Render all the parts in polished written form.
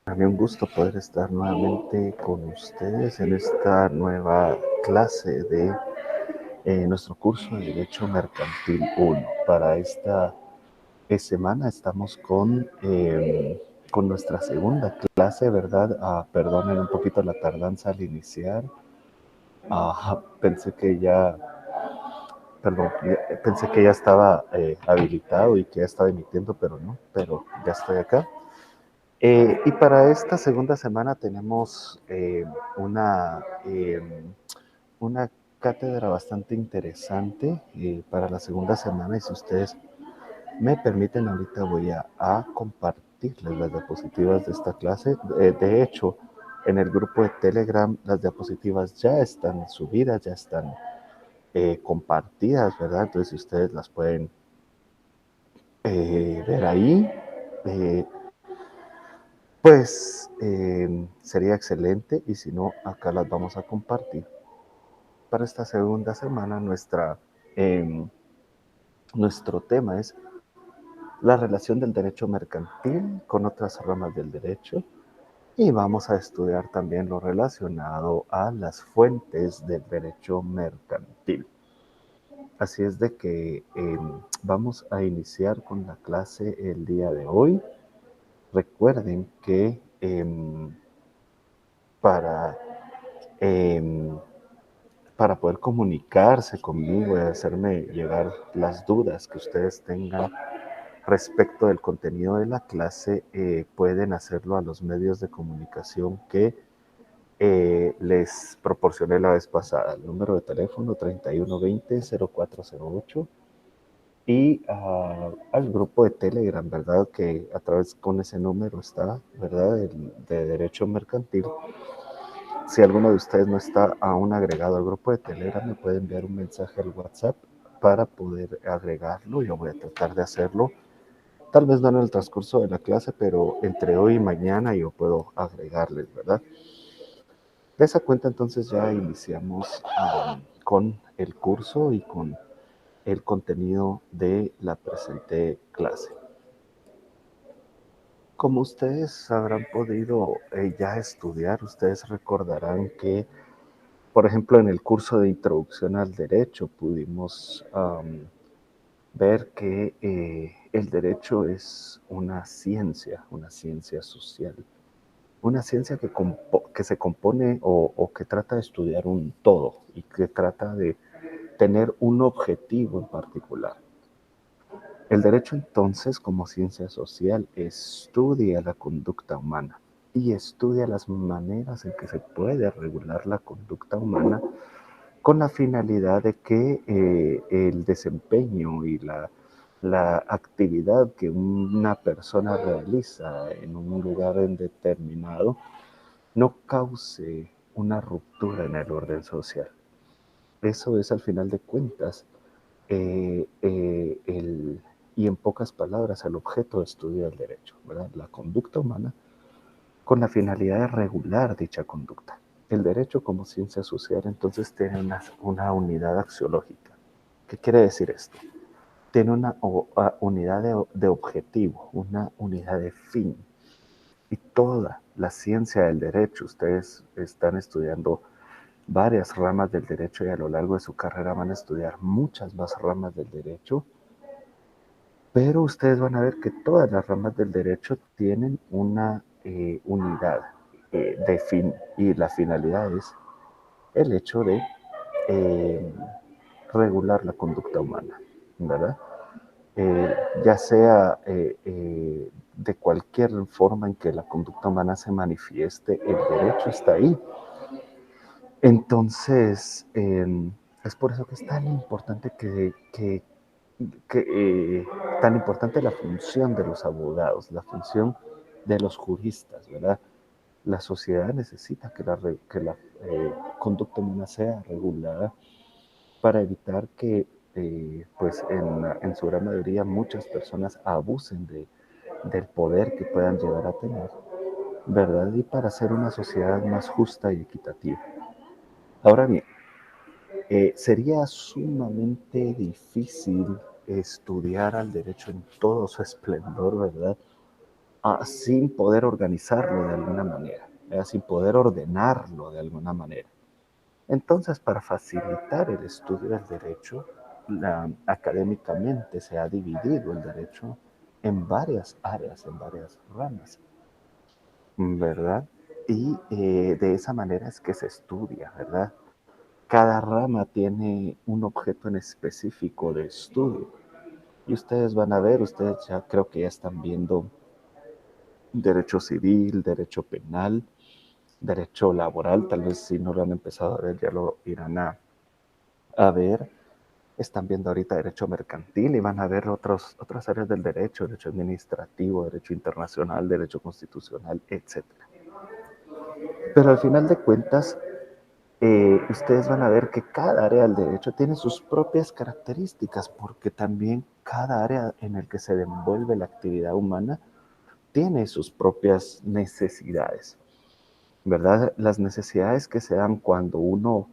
Para mí un gusto poder estar nuevamente con ustedes en esta nueva clase de nuestro curso de Derecho Mercantil 1. Para esta semana estamos con nuestra segunda clase, ¿verdad? Perdonen un poquito la tardanza al iniciar. Pensé que ya, perdón, pensé que ya estaba habilitado y que ya estaba emitiendo, pero no, pero ya estoy acá. Y para esta segunda semana tenemos una cátedra bastante interesante para la segunda semana y si ustedes me permiten ahorita voy a compartirles las diapositivas de esta clase. De hecho, en el grupo de Telegram las diapositivas ya están subidas, ya están compartidas, ¿verdad? Entonces si ustedes las pueden ver ahí. Eh, Pues sería excelente y si no, acá las vamos a compartir. Para esta segunda semana, nuestro tema es la relación del derecho mercantil con otras ramas del derecho y vamos a estudiar también lo relacionado a las fuentes del derecho mercantil. Así es de que vamos a iniciar con la clase el día de hoy. Recuerden que para em, para poder comunicarse conmigo y hacerme llegar las dudas que ustedes tengan respecto del contenido de la clase, pueden hacerlo a los medios de comunicación que les proporcioné la vez pasada. El número de teléfono 3120-0408 y al grupo de Telegram, ¿verdad? Que a través con ese número está, ¿verdad? De Derecho Mercantil. Si alguno de ustedes no está aún agregado al grupo de Telegram, me puede enviar un mensaje al WhatsApp para poder agregarlo. Yo voy a tratar de hacerlo. Tal vez no en el transcurso de la clase, pero entre hoy y mañana yo puedo agregarles, ¿verdad? De esa cuenta entonces ya iniciamos con el curso y con el contenido de la presente clase. Como ustedes habrán podido ya estudiar, ustedes recordarán que por ejemplo, en el curso de introducción al derecho pudimos ver que el derecho es una ciencia social, una ciencia que se compone o que trata de estudiar un todo y que trata de tener un objetivo en particular. El derecho entonces, como ciencia social, estudia la conducta humana y estudia las maneras en que se puede regular la conducta humana con la finalidad de que el desempeño y la actividad que una persona realiza en un lugar determinado no cause una ruptura en el orden social. Eso es al final de cuentas y en pocas palabras el objeto de estudio del derecho, ¿verdad? La conducta humana con la finalidad de regular dicha conducta. El derecho como ciencia social entonces tiene una unidad axiológica. ¿Qué quiere decir esto? Tiene una unidad de objetivo, una unidad de fin. Y toda la ciencia del derecho, ustedes están estudiando varias ramas del derecho y a lo largo de su carrera van a estudiar muchas más ramas del derecho, pero ustedes van a ver que todas las ramas del derecho tienen una unidad de fin y la finalidad es el hecho de eh, regular la conducta humana, ¿verdad? Ya sea de cualquier forma en que la conducta humana se manifieste, el derecho está ahí. Entonces, es por eso que es tan importante tan importante la función de los abogados, la función de los juristas, ¿verdad? La sociedad necesita que la conducta humana sea regulada para evitar que, pues en su gran mayoría, muchas personas abusen del poder que puedan llegar a tener, ¿verdad? Y para hacer una sociedad más justa y equitativa. Ahora bien, sería sumamente difícil estudiar al derecho en todo su esplendor, ¿verdad? sin poder organizarlo de alguna manera, sin poder ordenarlo de alguna manera. Entonces, para facilitar el estudio del derecho, académicamente se ha dividido el derecho en varias áreas, en varias ramas, ¿verdad? Y de esa manera es que se estudia, ¿verdad? Cada rama tiene un objeto en específico de estudio. Y ustedes van a ver, ustedes ya creo que ya están viendo derecho civil, derecho penal, derecho laboral, tal vez si no lo han empezado a ver ya lo irán a ver. Están viendo ahorita derecho mercantil y van a ver otras áreas del derecho, derecho administrativo, derecho internacional, derecho constitucional, etcétera. Pero al final de cuentas, ustedes van a ver que cada área del derecho tiene sus propias características, porque también cada área en el que se desenvuelve la actividad humana tiene sus propias necesidades, ¿verdad? Las necesidades que se dan cuando uno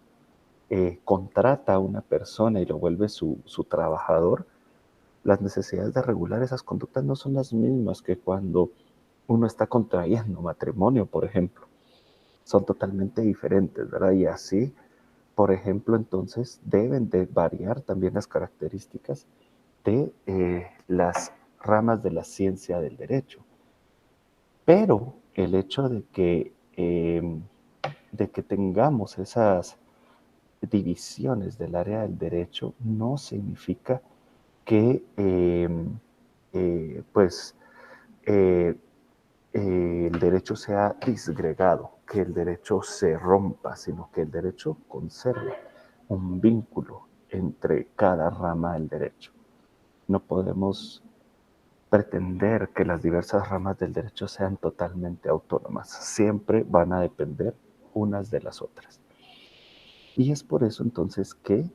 contrata a una persona y lo vuelve su trabajador, las necesidades de regular esas conductas no son las mismas que cuando uno está contrayendo matrimonio, por ejemplo. Son totalmente diferentes, ¿verdad? Y así, por ejemplo, entonces deben de variar también las características de las ramas de la ciencia del derecho. Pero el hecho de que tengamos esas divisiones del área del derecho no significa que pues eh, el derecho sea disgregado, que el derecho se rompa, sino que el derecho conserva un vínculo entre cada rama del derecho. No podemos pretender que las diversas ramas del derecho sean totalmente autónomas. Siempre van a depender unas de las otras. Y es por eso entonces que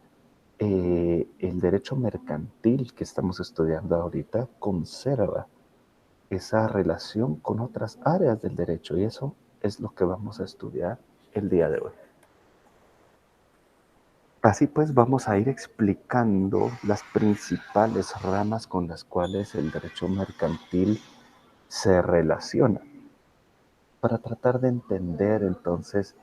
el derecho mercantil que estamos estudiando ahorita conserva esa relación con otras áreas del derecho y eso es lo que vamos a estudiar el día de hoy. Así pues vamos a ir explicando las principales ramas con las cuales el derecho mercantil se relaciona para tratar de entender entonces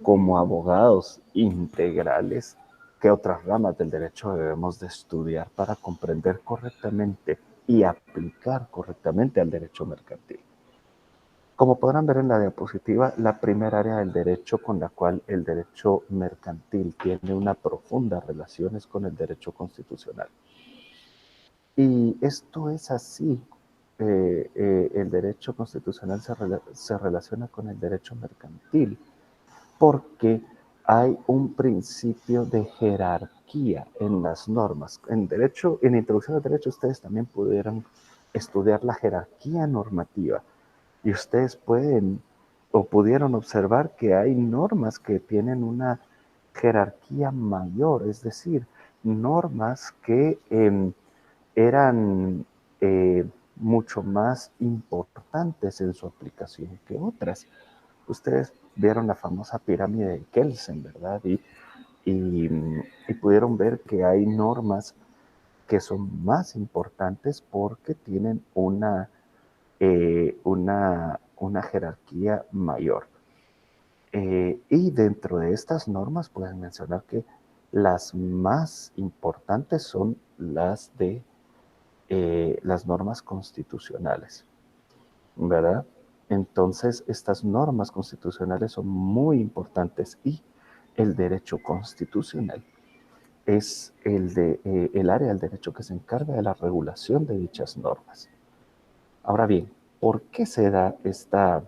como abogados integrales qué otras ramas del derecho debemos de estudiar para comprender correctamente y aplicar correctamente al derecho mercantil. Como podrán ver en la diapositiva, la primera área del derecho con la cual el derecho mercantil tiene una profunda relación es con el derecho constitucional. Y esto es así. El derecho constitucional se relaciona con el derecho mercantil porque hay un principio de jerarquía en las normas. En derecho, en introducción al derecho, ustedes también pudieran estudiar la jerarquía normativa y ustedes pueden o pudieron observar que hay normas que tienen una jerarquía mayor, es decir, normas que eran mucho más importantes en su aplicación que otras. Ustedes vieron la famosa pirámide de Kelsen, ¿verdad? Y, y pudieron ver que hay normas que son más importantes porque tienen una jerarquía mayor. Y dentro de estas normas pueden mencionar que las más importantes son las de las normas constitucionales, ¿verdad? Entonces, estas normas constitucionales son muy importantes y el derecho constitucional es el área del derecho que se encarga de la regulación de dichas normas. Ahora bien, ¿por qué se da esta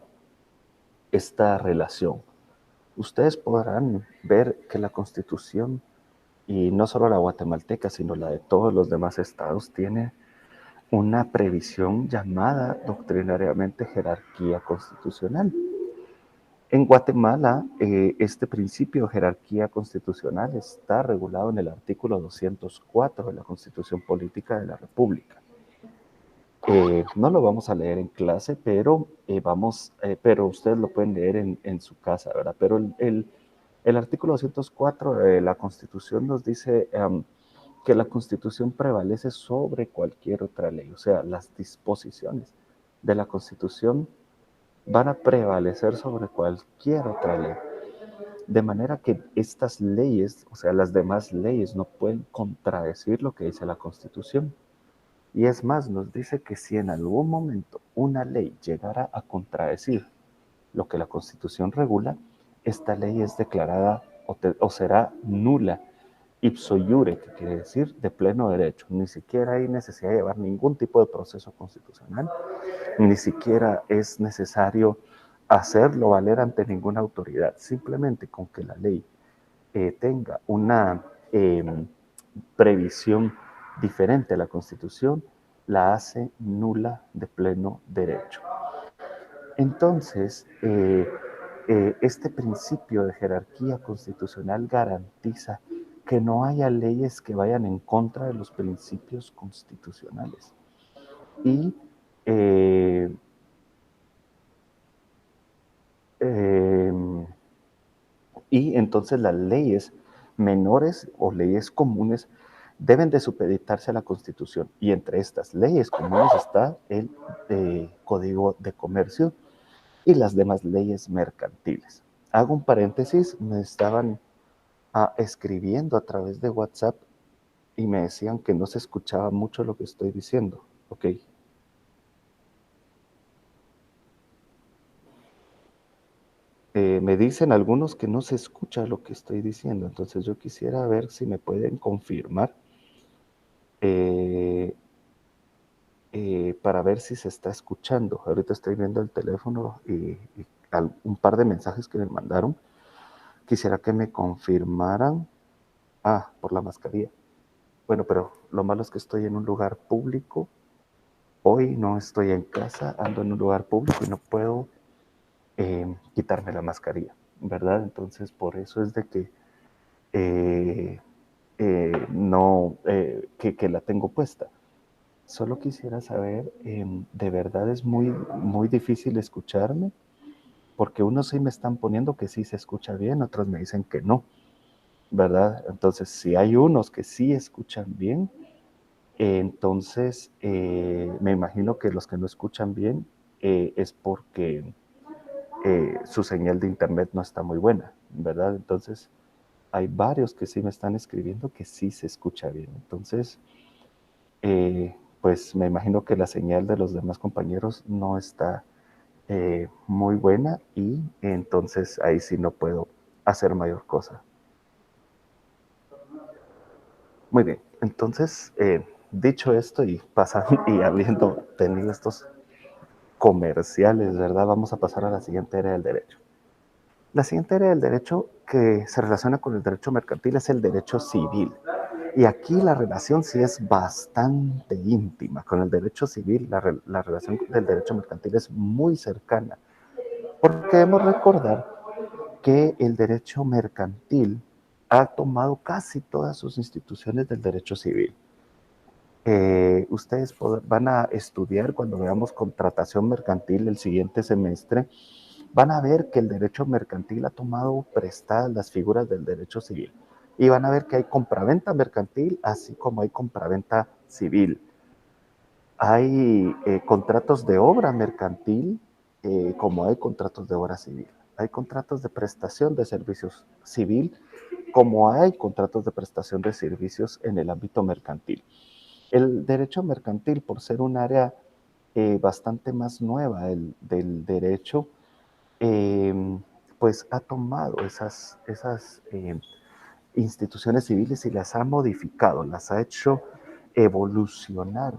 relación? Ustedes podrán ver que la Constitución, y no solo la guatemalteca, sino la de todos los demás estados, tiene una previsión llamada doctrinariamente jerarquía constitucional. En Guatemala, este principio de jerarquía constitucional está regulado en el artículo 204 de la Constitución Política de la República. No lo vamos a leer en clase, pero ustedes lo pueden leer en su casa, ¿verdad? Pero el artículo 204 de la Constitución nos dice que la Constitución prevalece sobre cualquier otra ley, o sea, las disposiciones de la Constitución van a prevalecer sobre cualquier otra ley. De manera que estas leyes, o sea, las demás leyes, no pueden contradecir lo que dice la Constitución. Y es más, nos dice que si en algún momento una ley llegara a contradecir lo que la Constitución regula, esta ley es declarada o será nula, ipso iure, que quiere decir de pleno derecho. Ni siquiera hay necesidad de llevar ningún tipo de proceso constitucional, ni siquiera es necesario hacerlo valer ante ninguna autoridad. Simplemente con que la ley tenga una previsión diferente a la Constitución, la hace nula de pleno derecho. Entonces, este principio de jerarquía constitucional garantiza que no haya leyes que vayan en contra de los principios constitucionales. Y eh, eh, y entonces las leyes menores o leyes comunes deben de supeditarse a la Constitución. Y entre estas leyes comunes está el Código de Comercio y las demás leyes mercantiles. Hago un paréntesis, me estaban escribiendo a través de WhatsApp y me decían que no se escuchaba mucho lo que estoy diciendo. Ok. Me dicen algunos que no se escucha lo que estoy diciendo, entonces yo quisiera ver si me pueden confirmar eh, para ver si se está escuchando. Ahorita estoy viendo el teléfono y un par de mensajes que me mandaron. Quisiera que me confirmaran. Ah, por la mascarilla. Bueno, pero lo malo es que estoy en un lugar público. Hoy no estoy en casa, ando en un lugar público y no puedo quitarme la mascarilla, ¿verdad? Entonces, por eso es de que eh, no, que la tengo puesta. Solo quisiera saber, de verdad es muy difícil escucharme, porque unos sí me están poniendo que sí se escucha bien, otros me dicen que no, ¿verdad? Entonces, si hay unos que sí escuchan bien, entonces me imagino que los que no escuchan bien es porque su señal de internet no está muy buena, ¿verdad? Entonces, hay varios que sí me están escribiendo que sí se escucha bien. Entonces, pues me imagino que la señal de los demás compañeros no está muy buena y entonces ahí sí no puedo hacer mayor cosa. Muy bien, entonces, dicho esto y pasando y habiendo tenido estos comerciales, ¿verdad? Vamos a pasar a la siguiente área del derecho. La siguiente área del derecho que se relaciona con el derecho mercantil es el derecho civil. Y aquí la relación sí es bastante íntima. Con el derecho civil, la relación del derecho mercantil es muy cercana. Porque debemos recordar que el derecho mercantil ha tomado casi todas sus instituciones del derecho civil. Ustedes van a estudiar cuando veamos contratación mercantil el siguiente semestre, van a ver que el derecho mercantil ha tomado prestadas las figuras del derecho civil. Y van a ver que hay compraventa mercantil, así como hay compraventa civil. Hay contratos de obra mercantil, como hay contratos de obra civil. Hay contratos de prestación de servicios civil, como hay contratos de prestación de servicios en el ámbito mercantil. El derecho mercantil, por ser un área bastante más nueva del derecho, eh, pues ha tomado esas instituciones civiles y las ha modificado, las ha hecho evolucionar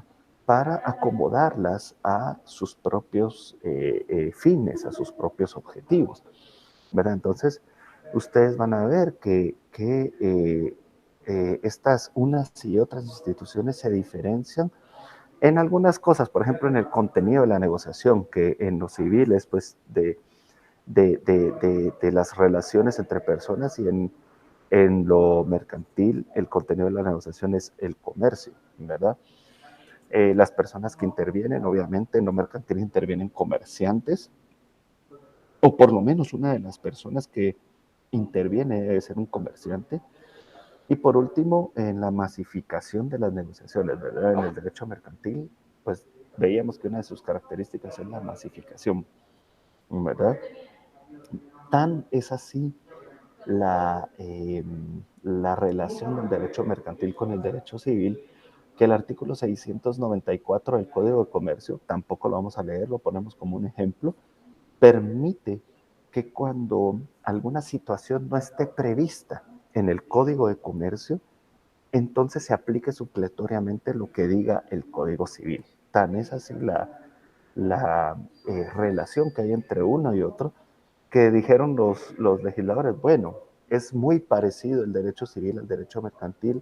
para acomodarlas a sus propios fines, a sus propios objetivos, ¿verdad? Entonces, ustedes van a ver que estas unas y otras instituciones se diferencian en algunas cosas, por ejemplo, en el contenido de la negociación, que en los civiles, pues, de las relaciones entre personas y en lo mercantil, el contenido de la negociación es el comercio, ¿verdad? Las personas que intervienen, obviamente, en lo mercantil intervienen comerciantes, o por lo menos una de las personas que interviene debe ser un comerciante. Y por último, en la masificación de las negociaciones, ¿verdad? En el derecho mercantil, pues veíamos que una de sus características es la masificación, ¿verdad? Tan es así la relación del derecho mercantil con el derecho civil, que el artículo 694 del Código de Comercio, tampoco lo vamos a leer, lo ponemos como un ejemplo, permite que cuando alguna situación no esté prevista en el Código de Comercio, entonces se aplique supletoriamente lo que diga el Código Civil. Tan es así la relación que hay entre uno y otro, que dijeron los legisladores, bueno, es muy parecido el derecho civil al derecho mercantil,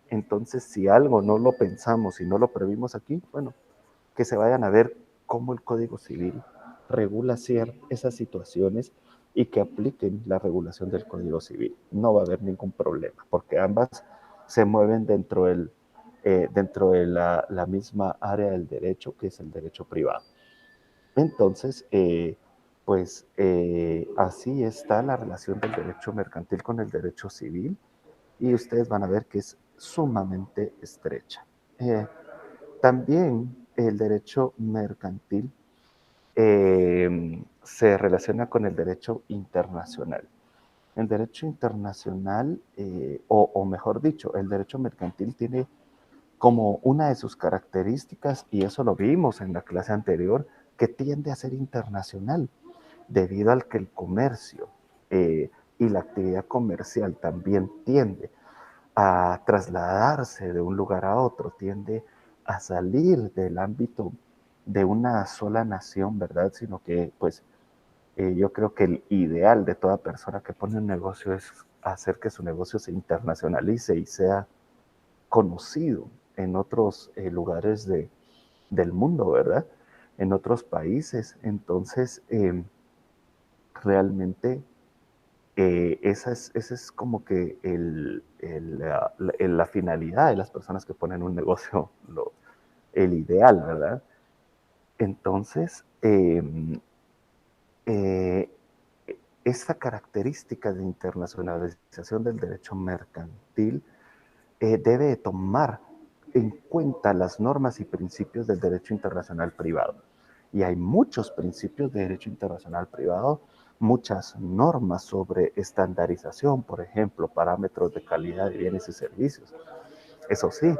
entonces si algo no lo pensamos y no lo previmos aquí, bueno, que se vayan a ver cómo el Código Civil regula esas situaciones y que apliquen la regulación del Código Civil. No va a haber ningún problema, porque ambas se mueven dentro de la misma área del derecho, que es el derecho privado. Entonces, así está la relación del derecho mercantil con el derecho civil y ustedes van a ver que es sumamente estrecha. También el derecho mercantil se relaciona con el derecho internacional. El derecho internacional, o mejor dicho, el derecho mercantil tiene como una de sus características, y eso lo vimos en la clase anterior, que tiende a ser internacional, debido al que el comercio y la actividad comercial también tiende a trasladarse de un lugar a otro, tiende a salir del ámbito de una sola nación, ¿verdad? Sino que, pues, yo creo que el ideal de toda persona que pone un negocio es hacer que su negocio se internacionalice y sea conocido en otros lugares del mundo, ¿verdad? En otros países. Entonces, realmente esa es como que la finalidad de las personas que ponen un negocio, el ideal, ¿verdad? Entonces, eh, esta característica de internacionalización del derecho mercantil debe tomar en cuenta las normas y principios del derecho internacional privado. Y hay muchos principios de derecho internacional privado, muchas normas sobre estandarización, por ejemplo, parámetros de calidad de bienes y servicios. Eso sí,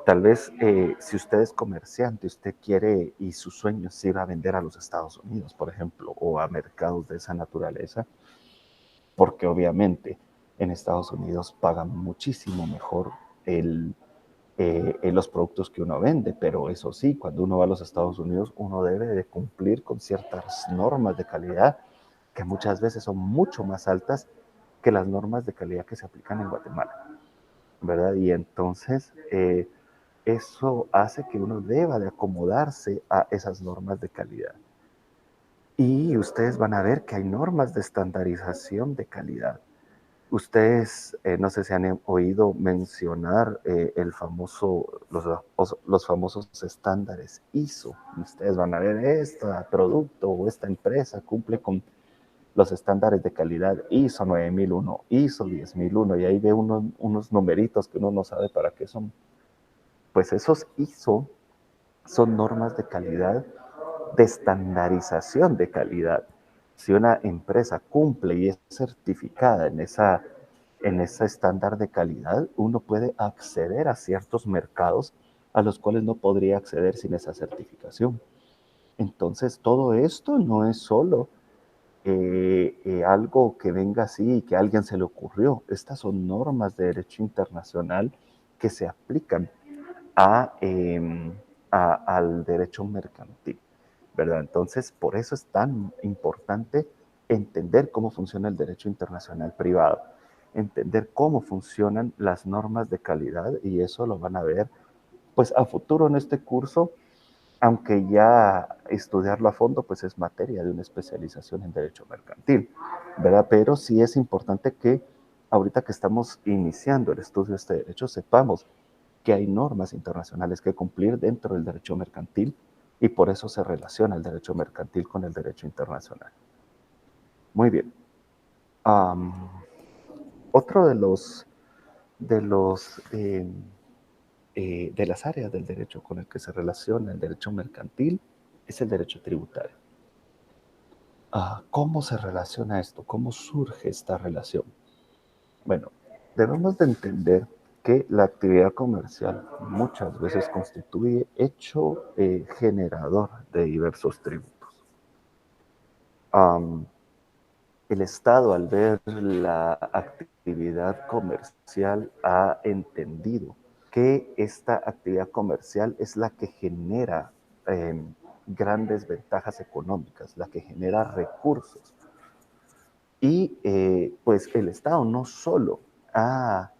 tal vez si usted es comerciante, usted quiere y su sueño es ir a vender a los Estados Unidos, por ejemplo, o a mercados de esa naturaleza, porque obviamente en Estados Unidos pagan muchísimo mejor los productos que uno vende, pero eso sí, cuando uno va a los Estados Unidos, uno debe de cumplir con ciertas normas de calidad que muchas veces son mucho más altas que las normas de calidad que se aplican en Guatemala, ¿verdad? Y entonces eso hace que uno deba de acomodarse a esas normas de calidad. Y ustedes van a ver que hay normas de estandarización de calidad. Ustedes, no sé si han oído mencionar los famosos estándares ISO. Ustedes van a ver, este producto o esta empresa cumple con los estándares de calidad ISO 9001, ISO 10001, y ahí ve unos numeritos que uno no sabe para qué son. Pues esos ISO son normas de calidad, de estandarización de calidad. Si una empresa cumple y es certificada en ese estándar de calidad, uno puede acceder a ciertos mercados a los cuales no podría acceder sin esa certificación. Entonces, todo esto no es solo algo que venga así y que a alguien se le ocurrió. Estas son normas de derecho internacional que se aplican a, eh, al derecho mercantil, ¿verdad? Entonces, por eso es tan importante entender cómo funciona el derecho internacional privado, entender cómo funcionan las normas de calidad, y eso lo van a ver pues a futuro en este curso, aunque ya estudiarlo a fondo pues es materia de una especialización en derecho mercantil, ¿verdad? Pero sí es importante que ahorita que estamos iniciando el estudio de este derecho sepamos que hay normas internacionales que cumplir dentro del derecho mercantil, y por eso se relaciona el derecho mercantil con el derecho internacional. Muy bien. Um, otro de los de las áreas del derecho con el que se relaciona el derecho mercantil es el derecho tributario. ¿Cómo se relaciona esto? ¿Cómo surge esta relación? Bueno, debemos de entender que la actividad comercial muchas veces constituye hecho generador de diversos tributos. Um, el Estado, al ver la actividad comercial, ha entendido que esta actividad comercial es la que genera eh, grandes ventajas económicas, la que genera recursos. Y pues el Estado no solo ha,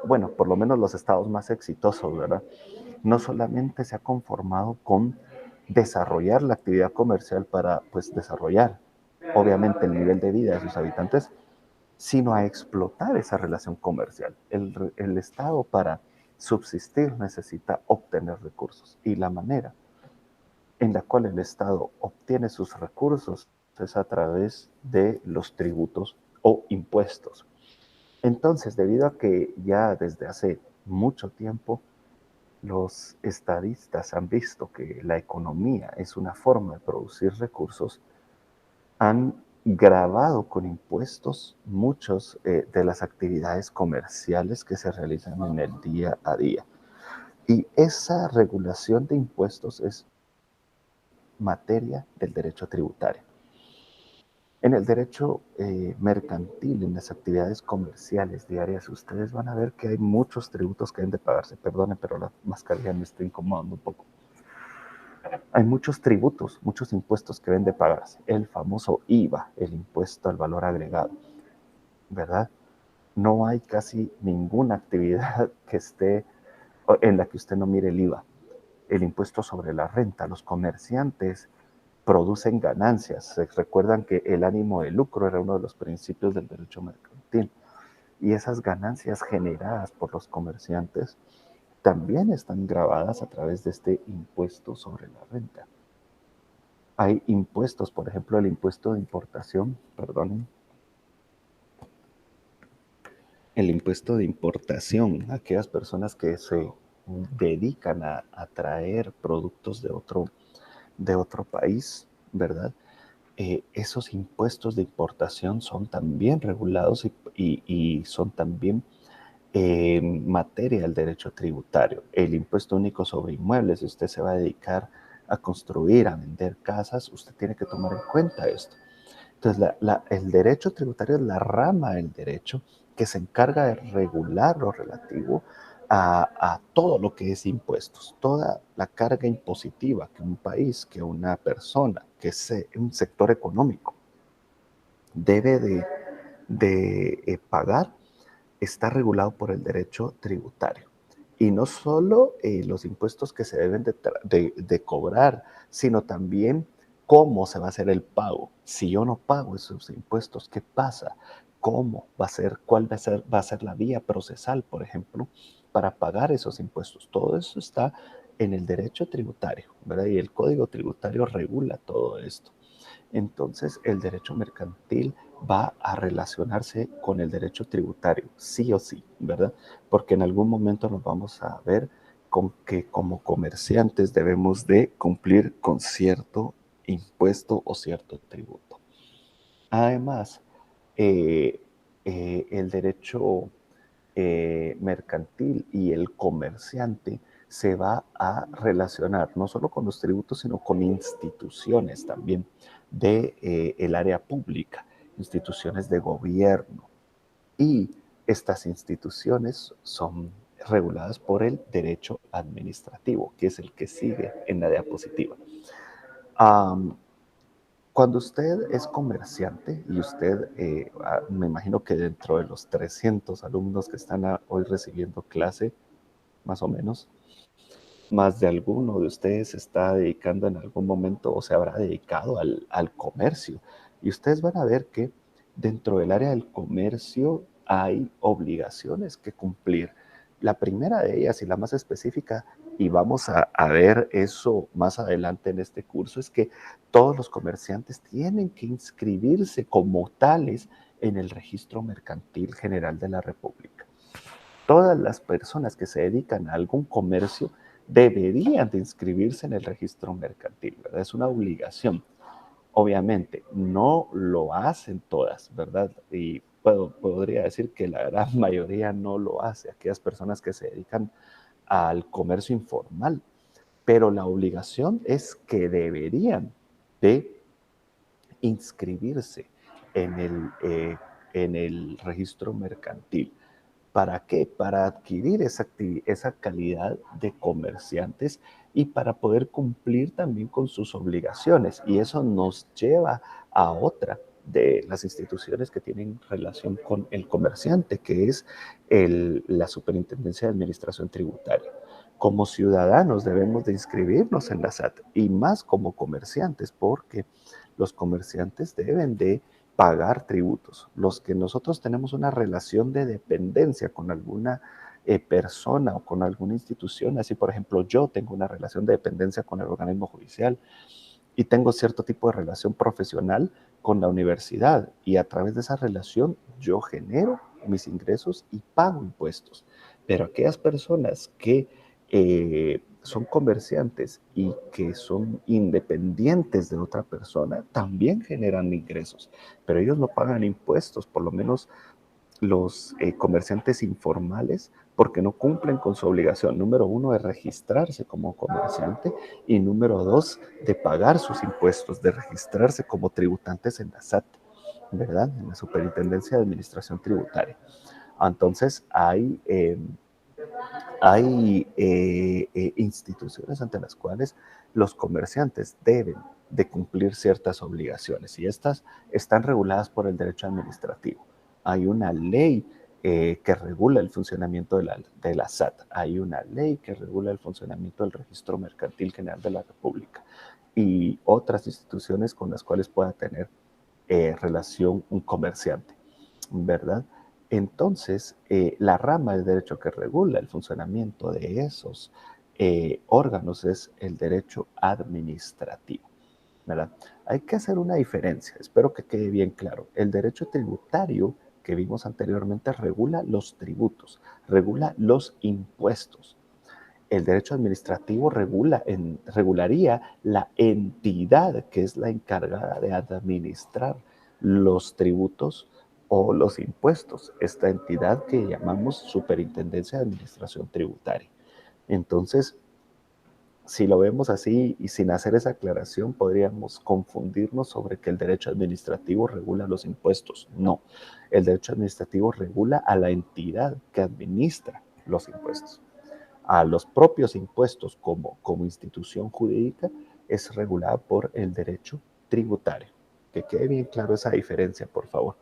bueno, por lo menos los estados más exitosos, ¿verdad? No solamente se ha conformado con desarrollar la actividad comercial para, pues, desarrollar, obviamente, el nivel de vida de sus habitantes, sino a explotar esa relación comercial. El Estado para subsistir necesita obtener recursos y la manera en la cual el Estado obtiene sus recursos es a través de los tributos o impuestos. Entonces, debido a que ya desde hace mucho tiempo los estadistas han visto que la economía es una forma de producir recursos, han grabado con impuestos muchos de las actividades comerciales que se realizan en el día a día. Y esa regulación de impuestos es materia del derecho tributario. En el derecho mercantil, en las actividades comerciales diarias, ustedes van a ver que hay muchos tributos que deben de pagarse. Perdonen, pero la mascarilla me está incomodando un poco. Hay muchos tributos, muchos impuestos que deben de pagarse. El famoso IVA, el impuesto al valor agregado, ¿verdad? No hay casi ninguna actividad que esté en la que usted no mire el IVA. El impuesto sobre la renta, los comerciantes producen ganancias. Se recuerdan que el ánimo de lucro era uno de los principios del derecho mercantil. Y esas ganancias generadas por los comerciantes también están grabadas a través de este impuesto sobre la renta. Hay impuestos, por ejemplo, el impuesto de importación, perdonen, el impuesto de importación, aquellas personas que se dedican a traer productos de otro país, ¿verdad? Esos impuestos de importación son también regulados y son también materia del derecho tributario. El impuesto único sobre inmuebles, si usted se va a dedicar a construir, a vender casas, usted tiene que tomar en cuenta esto. Entonces, el derecho tributario es la rama del derecho que se encarga de regular lo relativo a todo lo que es impuestos, toda la carga impositiva que un país, que una persona, que un sector económico debe de pagar, está regulado por el derecho tributario. Y no solo los impuestos que se deben de cobrar, sino también cómo se va a hacer el pago. Si yo no pago esos impuestos, ¿qué pasa? ¿Cómo va a ser? ¿Cuál va a ser la vía procesal, por ejemplo, para pagar esos impuestos? Todo eso está en el derecho tributario, ¿verdad? Y el Código Tributario regula todo esto. Entonces, el derecho mercantil va a relacionarse con el derecho tributario, sí o sí, ¿verdad? Porque en algún momento nos vamos a ver con que como comerciantes debemos de cumplir con cierto impuesto o cierto tributo. Además, eh, el derecho mercantil y el comerciante se va a relacionar no solo con los tributos, sino con instituciones también de el área pública, instituciones de gobierno. Y estas instituciones son reguladas por el derecho administrativo, que es el que sigue en la diapositiva. Um, Cuando usted es comerciante y usted, me imagino que dentro de los 300 alumnos que están hoy recibiendo clase, más o menos, más de alguno de ustedes se está dedicando en algún momento o se habrá dedicado al comercio. Y ustedes van a ver que dentro del área del comercio hay obligaciones que cumplir. La primera de ellas y la más específica, y vamos a ver eso más adelante en este curso, es que todos los comerciantes tienen que inscribirse como tales en el Registro Mercantil General de la República. todas las personas que se dedican a algún comercio deberían de inscribirse en el registro mercantil, ¿verdad? Es una obligación. Obviamente, no lo hacen todas, ¿verdad? Y podría decir que la gran mayoría no lo hace, aquellas personas que se dedican al comercio informal, pero la obligación es que deberían de inscribirse en en el registro mercantil. ¿Para qué? Para adquirir esa calidad de comerciantes y para poder cumplir también con sus obligaciones. Y eso nos lleva a otra de las instituciones que tienen relación con el comerciante, que es la Superintendencia de Administración Tributaria. Como ciudadanos debemos de inscribirnos en la SAT y más como comerciantes, porque los comerciantes deben de pagar tributos. Los que nosotros tenemos una relación de dependencia con alguna persona o con alguna institución, así por ejemplo yo tengo una relación de dependencia con el organismo judicial y tengo cierto tipo de relación profesional con la universidad y a través de esa relación yo genero mis ingresos y pago impuestos. Pero aquellas personas que son comerciantes y que son independientes de otra persona también generan ingresos, pero ellos no pagan impuestos, por lo menos los comerciantes informales, porque no cumplen con su obligación, número uno, de registrarse como comerciante y número dos, de pagar sus impuestos, de registrarse como tributantes en la SAT, ¿verdad? En la Superintendencia de Administración Tributaria. Entonces, hay instituciones ante las cuales los comerciantes deben de cumplir ciertas obligaciones y estas están reguladas por el derecho administrativo. Hay una ley que regula el funcionamiento de la SAT, hay una ley que regula el funcionamiento del Registro Mercantil General de la República y otras instituciones con las cuales pueda tener relación un comerciante, ¿verdad? Entonces, la rama del derecho que regula el funcionamiento de esos órganos es el derecho administrativo, ¿verdad? Hay que hacer una diferencia, espero que quede bien claro. El derecho tributario que vimos anteriormente regula los tributos, regula los impuestos. El derecho administrativo regularía la entidad que es la encargada de administrar los tributos o los impuestos, esta entidad que llamamos Superintendencia de Administración Tributaria. Entonces, si lo vemos así y sin hacer esa aclaración, podríamos confundirnos sobre que el derecho administrativo regula los impuestos. No, el derecho administrativo regula a la entidad que administra los impuestos. A los propios impuestos como institución jurídica es regulada por el derecho tributario. Que quede bien claro esa diferencia, por favor.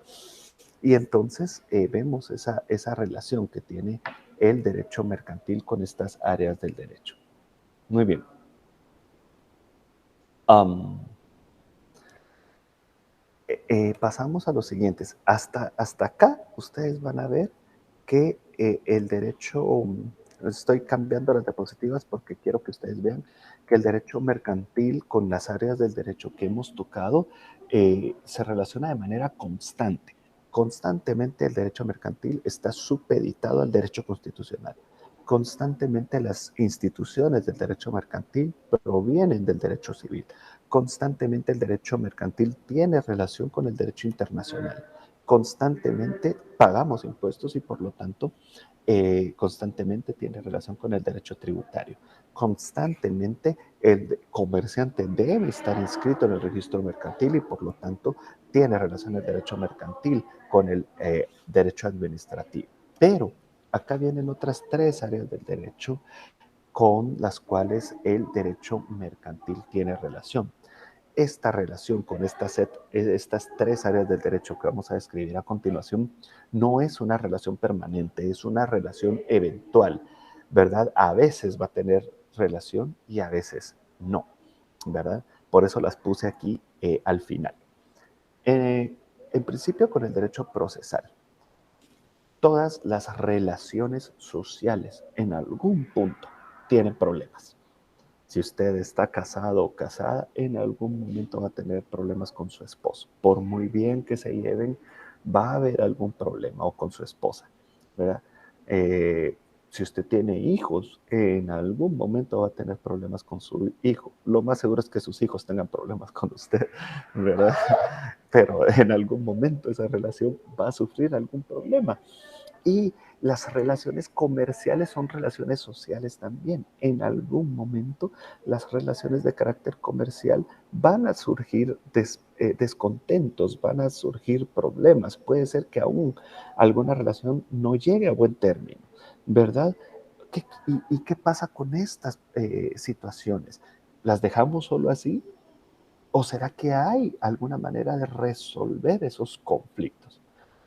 Y entonces vemos esa relación que tiene el derecho mercantil con estas áreas del derecho. Muy bien. Um, pasamos a los siguientes. Hasta acá ustedes van a ver que el derecho, estoy cambiando las diapositivas porque quiero que ustedes vean que el derecho mercantil con las áreas del derecho que hemos tocado se relaciona de manera constante. Constantemente el derecho mercantil está supeditado al derecho constitucional. Constantemente las instituciones del derecho mercantil provienen del derecho civil. Constantemente el derecho mercantil tiene relación con el derecho internacional. Constantemente pagamos impuestos y por lo tanto constantemente tiene relación con el derecho tributario. Constantemente el comerciante debe estar inscrito en el registro mercantil y por lo tanto tiene relación el derecho mercantil con el derecho administrativo. Pero acá vienen otras tres áreas del derecho con las cuales el derecho mercantil tiene relación. Esta relación con estas tres áreas del derecho que vamos a describir a continuación no es una relación permanente, es una relación eventual, ¿verdad? A veces va a tener relación y a veces no, ¿verdad? Por eso las puse aquí al final. En principio con el derecho procesal. Todas las relaciones sociales en algún punto tienen problemas. Si usted está casado o casada, en algún momento va a tener problemas con su esposo. Por muy bien que se lleven, va a haber algún problema o con su esposa, ¿verdad? Eh, si usted tiene hijos, en algún momento va a tener problemas con su hijo. Lo más seguro es que sus hijos tengan problemas con usted, ¿verdad? Pero en algún momento esa relación va a sufrir algún problema. Y las relaciones comerciales son relaciones sociales también. En algún momento las relaciones de carácter comercial van a surgir descontentos, van a surgir problemas. Puede ser que aún alguna relación no llegue a buen término, ¿verdad? ¿Y qué pasa con estas situaciones? ¿Las dejamos solo así? ¿O será que hay alguna manera de resolver esos conflictos?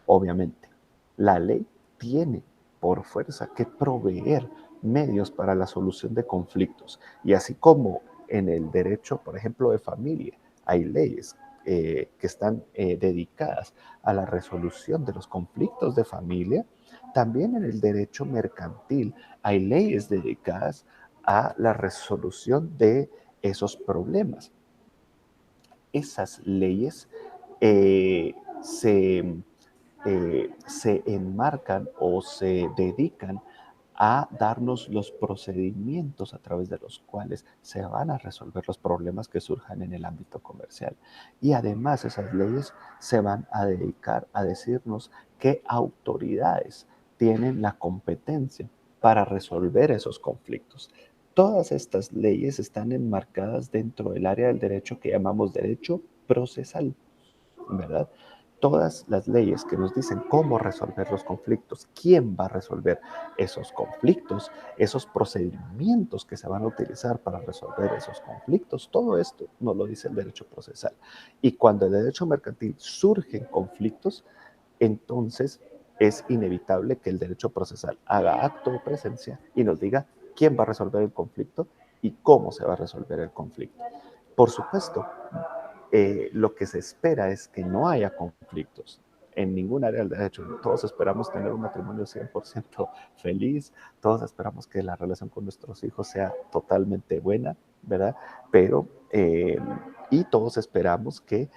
Obviamente, la ley tiene por fuerza que proveer medios para la solución de conflictos. Y así como en el derecho, por ejemplo, de familia, hay leyes que están dedicadas a la resolución de los conflictos de familia, también en el derecho mercantil hay leyes dedicadas a la resolución de esos problemas. Esas leyes eh, se, se enmarcan o se dedican a darnos los procedimientos a través de los cuales se van a resolver los problemas que surjan en el ámbito comercial. Y además esas leyes se van a dedicar a decirnos qué autoridades tienen la competencia para resolver esos conflictos. Todas estas leyes están enmarcadas dentro del área del derecho que llamamos derecho procesal, ¿verdad? Todas las leyes que nos dicen cómo resolver los conflictos, quién va a resolver esos conflictos, esos procedimientos que se van a utilizar para resolver esos conflictos, todo esto nos lo dice el derecho procesal. Y cuando el derecho mercantil surgen conflictos, entonces es inevitable que el derecho procesal haga acto de presencia y nos diga quién va a resolver el conflicto y cómo se va a resolver el conflicto. Por supuesto, lo que se espera es que no haya conflictos en ningún área del derecho. Todos esperamos tener un matrimonio 100% feliz, todos esperamos que la relación con nuestros hijos sea totalmente buena, ¿verdad? Pero, y todos esperamos que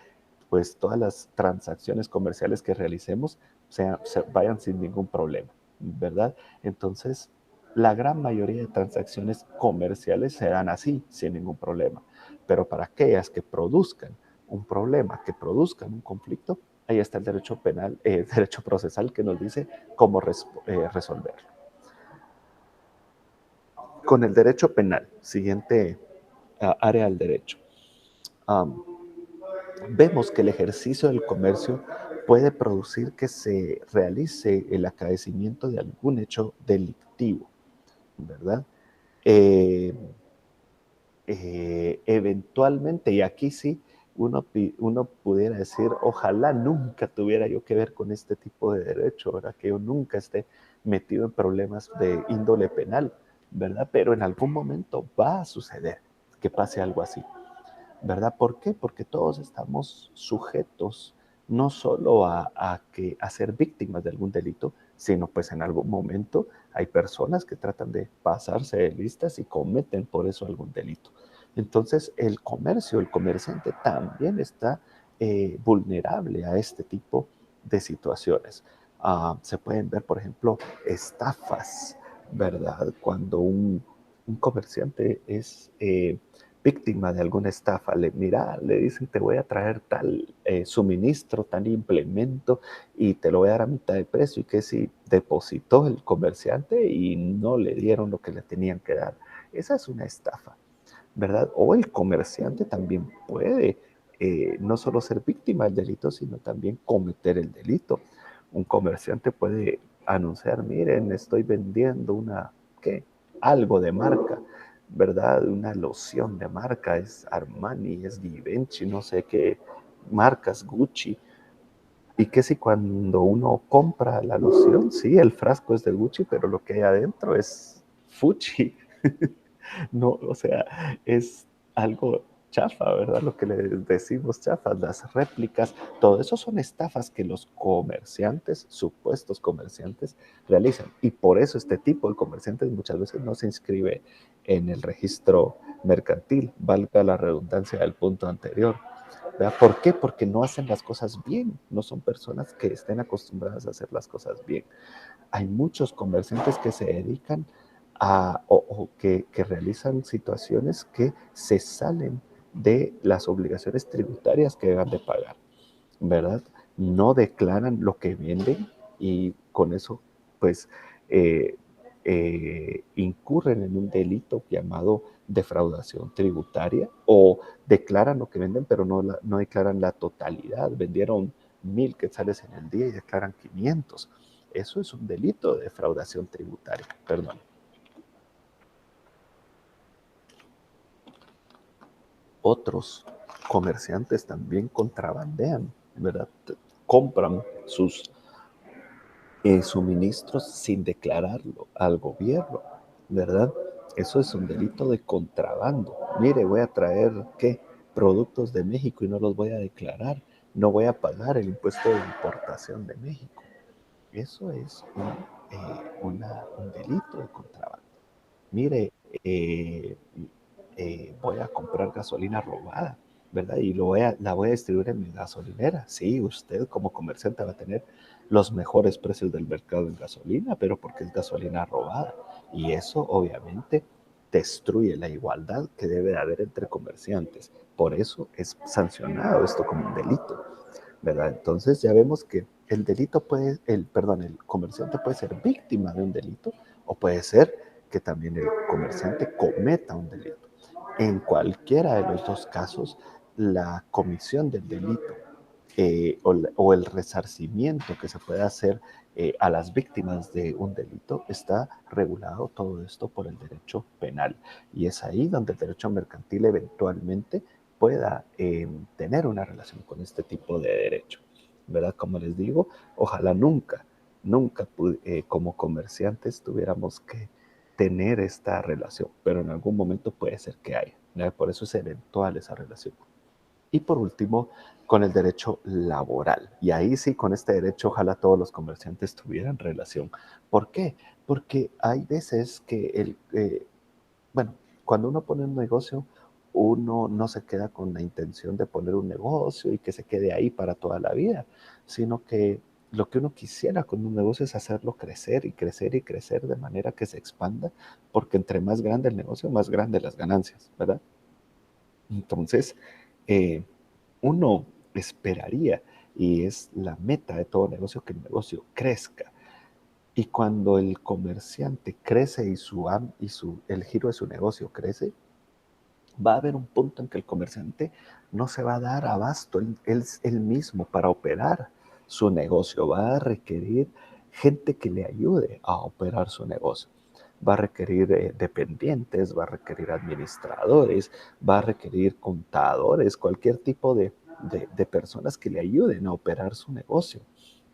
pues todas las transacciones comerciales que realicemos se vayan sin ningún problema, ¿verdad? Entonces, la gran mayoría de transacciones comerciales se dan así, sin ningún problema. Pero para aquellas que produzcan un problema, que produzcan un conflicto, ahí está el derecho penal, derecho procesal que nos dice cómo resolverlo. Con el derecho penal, siguiente área del derecho. Um, Vemos que el ejercicio del comercio puede producir que se realice el acaecimiento de algún hecho delictivo, ¿verdad? Eh, eventualmente, y aquí sí, uno pudiera decir, ojalá nunca tuviera yo que ver con este tipo de derecho, ¿verdad? Que yo nunca esté metido en problemas de índole penal, ¿verdad? Pero en algún momento va a suceder que pase algo así. ¿Verdad? ¿Por qué? Porque todos estamos sujetos no solo a ser víctimas de algún delito, sino pues en algún momento hay personas que tratan de pasarse de listas y cometen por eso algún delito. Entonces el comercio, el comerciante también está vulnerable a este tipo de situaciones. Se pueden ver, por ejemplo, estafas, ¿verdad? Cuando un comerciante es víctima de alguna estafa, le dicen te voy a traer tal suministro, tal implemento y te lo voy a dar a mitad de precio y que si depositó el comerciante y no le dieron lo que le tenían que dar. Esa es una estafa, ¿verdad? O el comerciante también puede no solo ser víctima del delito, sino también cometer el delito. Un comerciante puede anunciar, miren, estoy vendiendo ¿qué? Algo de marca, ¿verdad? Una loción de marca, es Armani, es Givenchy, no sé qué marcas, Gucci. Y que si cuando uno compra la loción, sí, el frasco es de Gucci, pero lo que hay adentro es Fuchi. No, o sea, es algo chafa, ¿verdad? Lo que le decimos chafas, las réplicas, todo eso son estafas que los comerciantes, supuestos comerciantes, realizan. Y por eso este tipo de comerciantes muchas veces no se inscribe en el registro mercantil, valga la redundancia del punto anterior. ¿Verdad? ¿Por qué? Porque no hacen las cosas bien, no son personas que estén acostumbradas a hacer las cosas bien. hay muchos comerciantes que se dedican o que realizan situaciones que se salen de las obligaciones tributarias que deben de pagar, ¿verdad? No declaran lo que venden y con eso, pues, eh, incurren en un delito llamado defraudación tributaria o declaran lo que venden, pero no declaran la totalidad. Vendieron 1,000 quetzales en el día y declaran 500. Eso es un delito de defraudación tributaria, perdón. Otros comerciantes también contrabandean, ¿verdad? Compran sus suministros sin declararlo al gobierno, ¿verdad? Eso es un delito de contrabando. Mire, voy a traer, ¿qué? Productos de México y no los voy a declarar. No voy a pagar el impuesto de importación de México. Eso es un delito de contrabando. Mire, eh, voy a comprar gasolina robada, ¿verdad? Y la voy a distribuir en mi gasolinera. Sí, usted como comerciante va a tener los mejores precios del mercado en gasolina, pero porque es gasolina robada. Y eso obviamente destruye la igualdad que debe haber entre comerciantes. Por eso es sancionado esto como un delito, ¿verdad? Entonces ya vemos que el comerciante puede ser víctima de un delito o puede ser que también el comerciante cometa un delito. En cualquiera de los dos casos, la comisión del delito o el resarcimiento que se puede hacer a las víctimas de un delito está regulado todo esto por el derecho penal. Y es ahí donde el derecho mercantil eventualmente pueda tener una relación con este tipo de derecho, ¿verdad? Como les digo, ojalá nunca como comerciantes tuviéramos que tener esta relación, pero en algún momento puede ser que haya, ¿verdad? Por eso es eventual esa relación. Y por último, con el derecho laboral. Y ahí sí, con este derecho, ojalá todos los comerciantes tuvieran relación. ¿Por qué? Porque hay veces que bueno, cuando uno pone un negocio, uno no se queda con la intención de poner un negocio y que se quede ahí para toda la vida, sino que lo que uno quisiera con un negocio es hacerlo crecer y crecer y crecer de manera que se expanda, porque entre más grande el negocio, más grandes las ganancias, ¿verdad? Entonces, eh, uno esperaría, y es la meta de todo negocio, que el negocio crezca. Y cuando el comerciante crece el giro de su negocio crece, va a haber un punto en que el comerciante no se va a dar abasto él mismo para operar su negocio. Va a requerir gente que le ayude a operar su negocio. Va a requerir dependientes, va a requerir administradores, va a requerir contadores, cualquier tipo de personas que le ayuden a operar su negocio,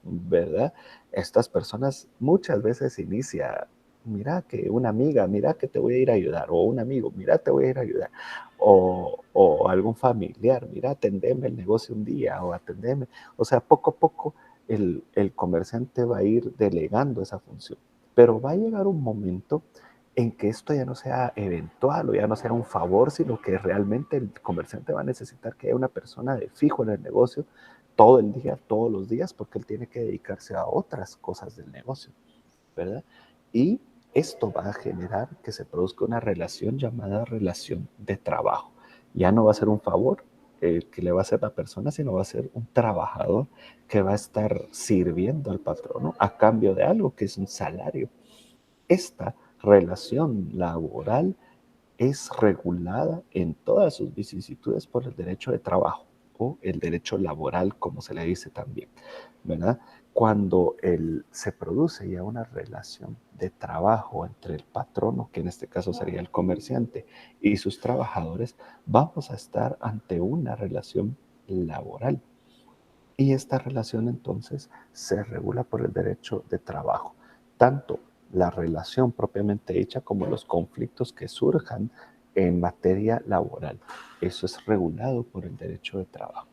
¿verdad? Estas personas muchas veces inicia, mira que una amiga, mira que te voy a ir a ayudar, o un amigo, mira te voy a ir a ayudar, o algún familiar, mira, atendeme el negocio un día, o atendeme. O sea, poco a poco el comerciante va a ir delegando esa función, pero va a llegar un momento en que esto ya no sea eventual o ya no sea un favor, sino que realmente el comerciante va a necesitar que haya una persona de fijo en el negocio todo el día, todos los días, porque él tiene que dedicarse a otras cosas del negocio, ¿verdad? Y esto va a generar que se produzca una relación llamada relación de trabajo. Ya no va a ser un favor que le va a hacer la persona, sino va a ser un trabajador que va a estar sirviendo al patrono a cambio de algo que es un salario. Esta relación laboral es regulada en todas sus vicisitudes por el derecho de trabajo o el derecho laboral, como se le dice también, ¿verdad? Cuando se produce ya una relación de trabajo entre el patrono, que en este caso sería el comerciante, y sus trabajadores, vamos a estar ante una relación laboral. Y esta relación entonces se regula por el derecho de trabajo, tanto la relación propiamente dicha como los conflictos que surjan en materia laboral. Eso es regulado por el derecho de trabajo.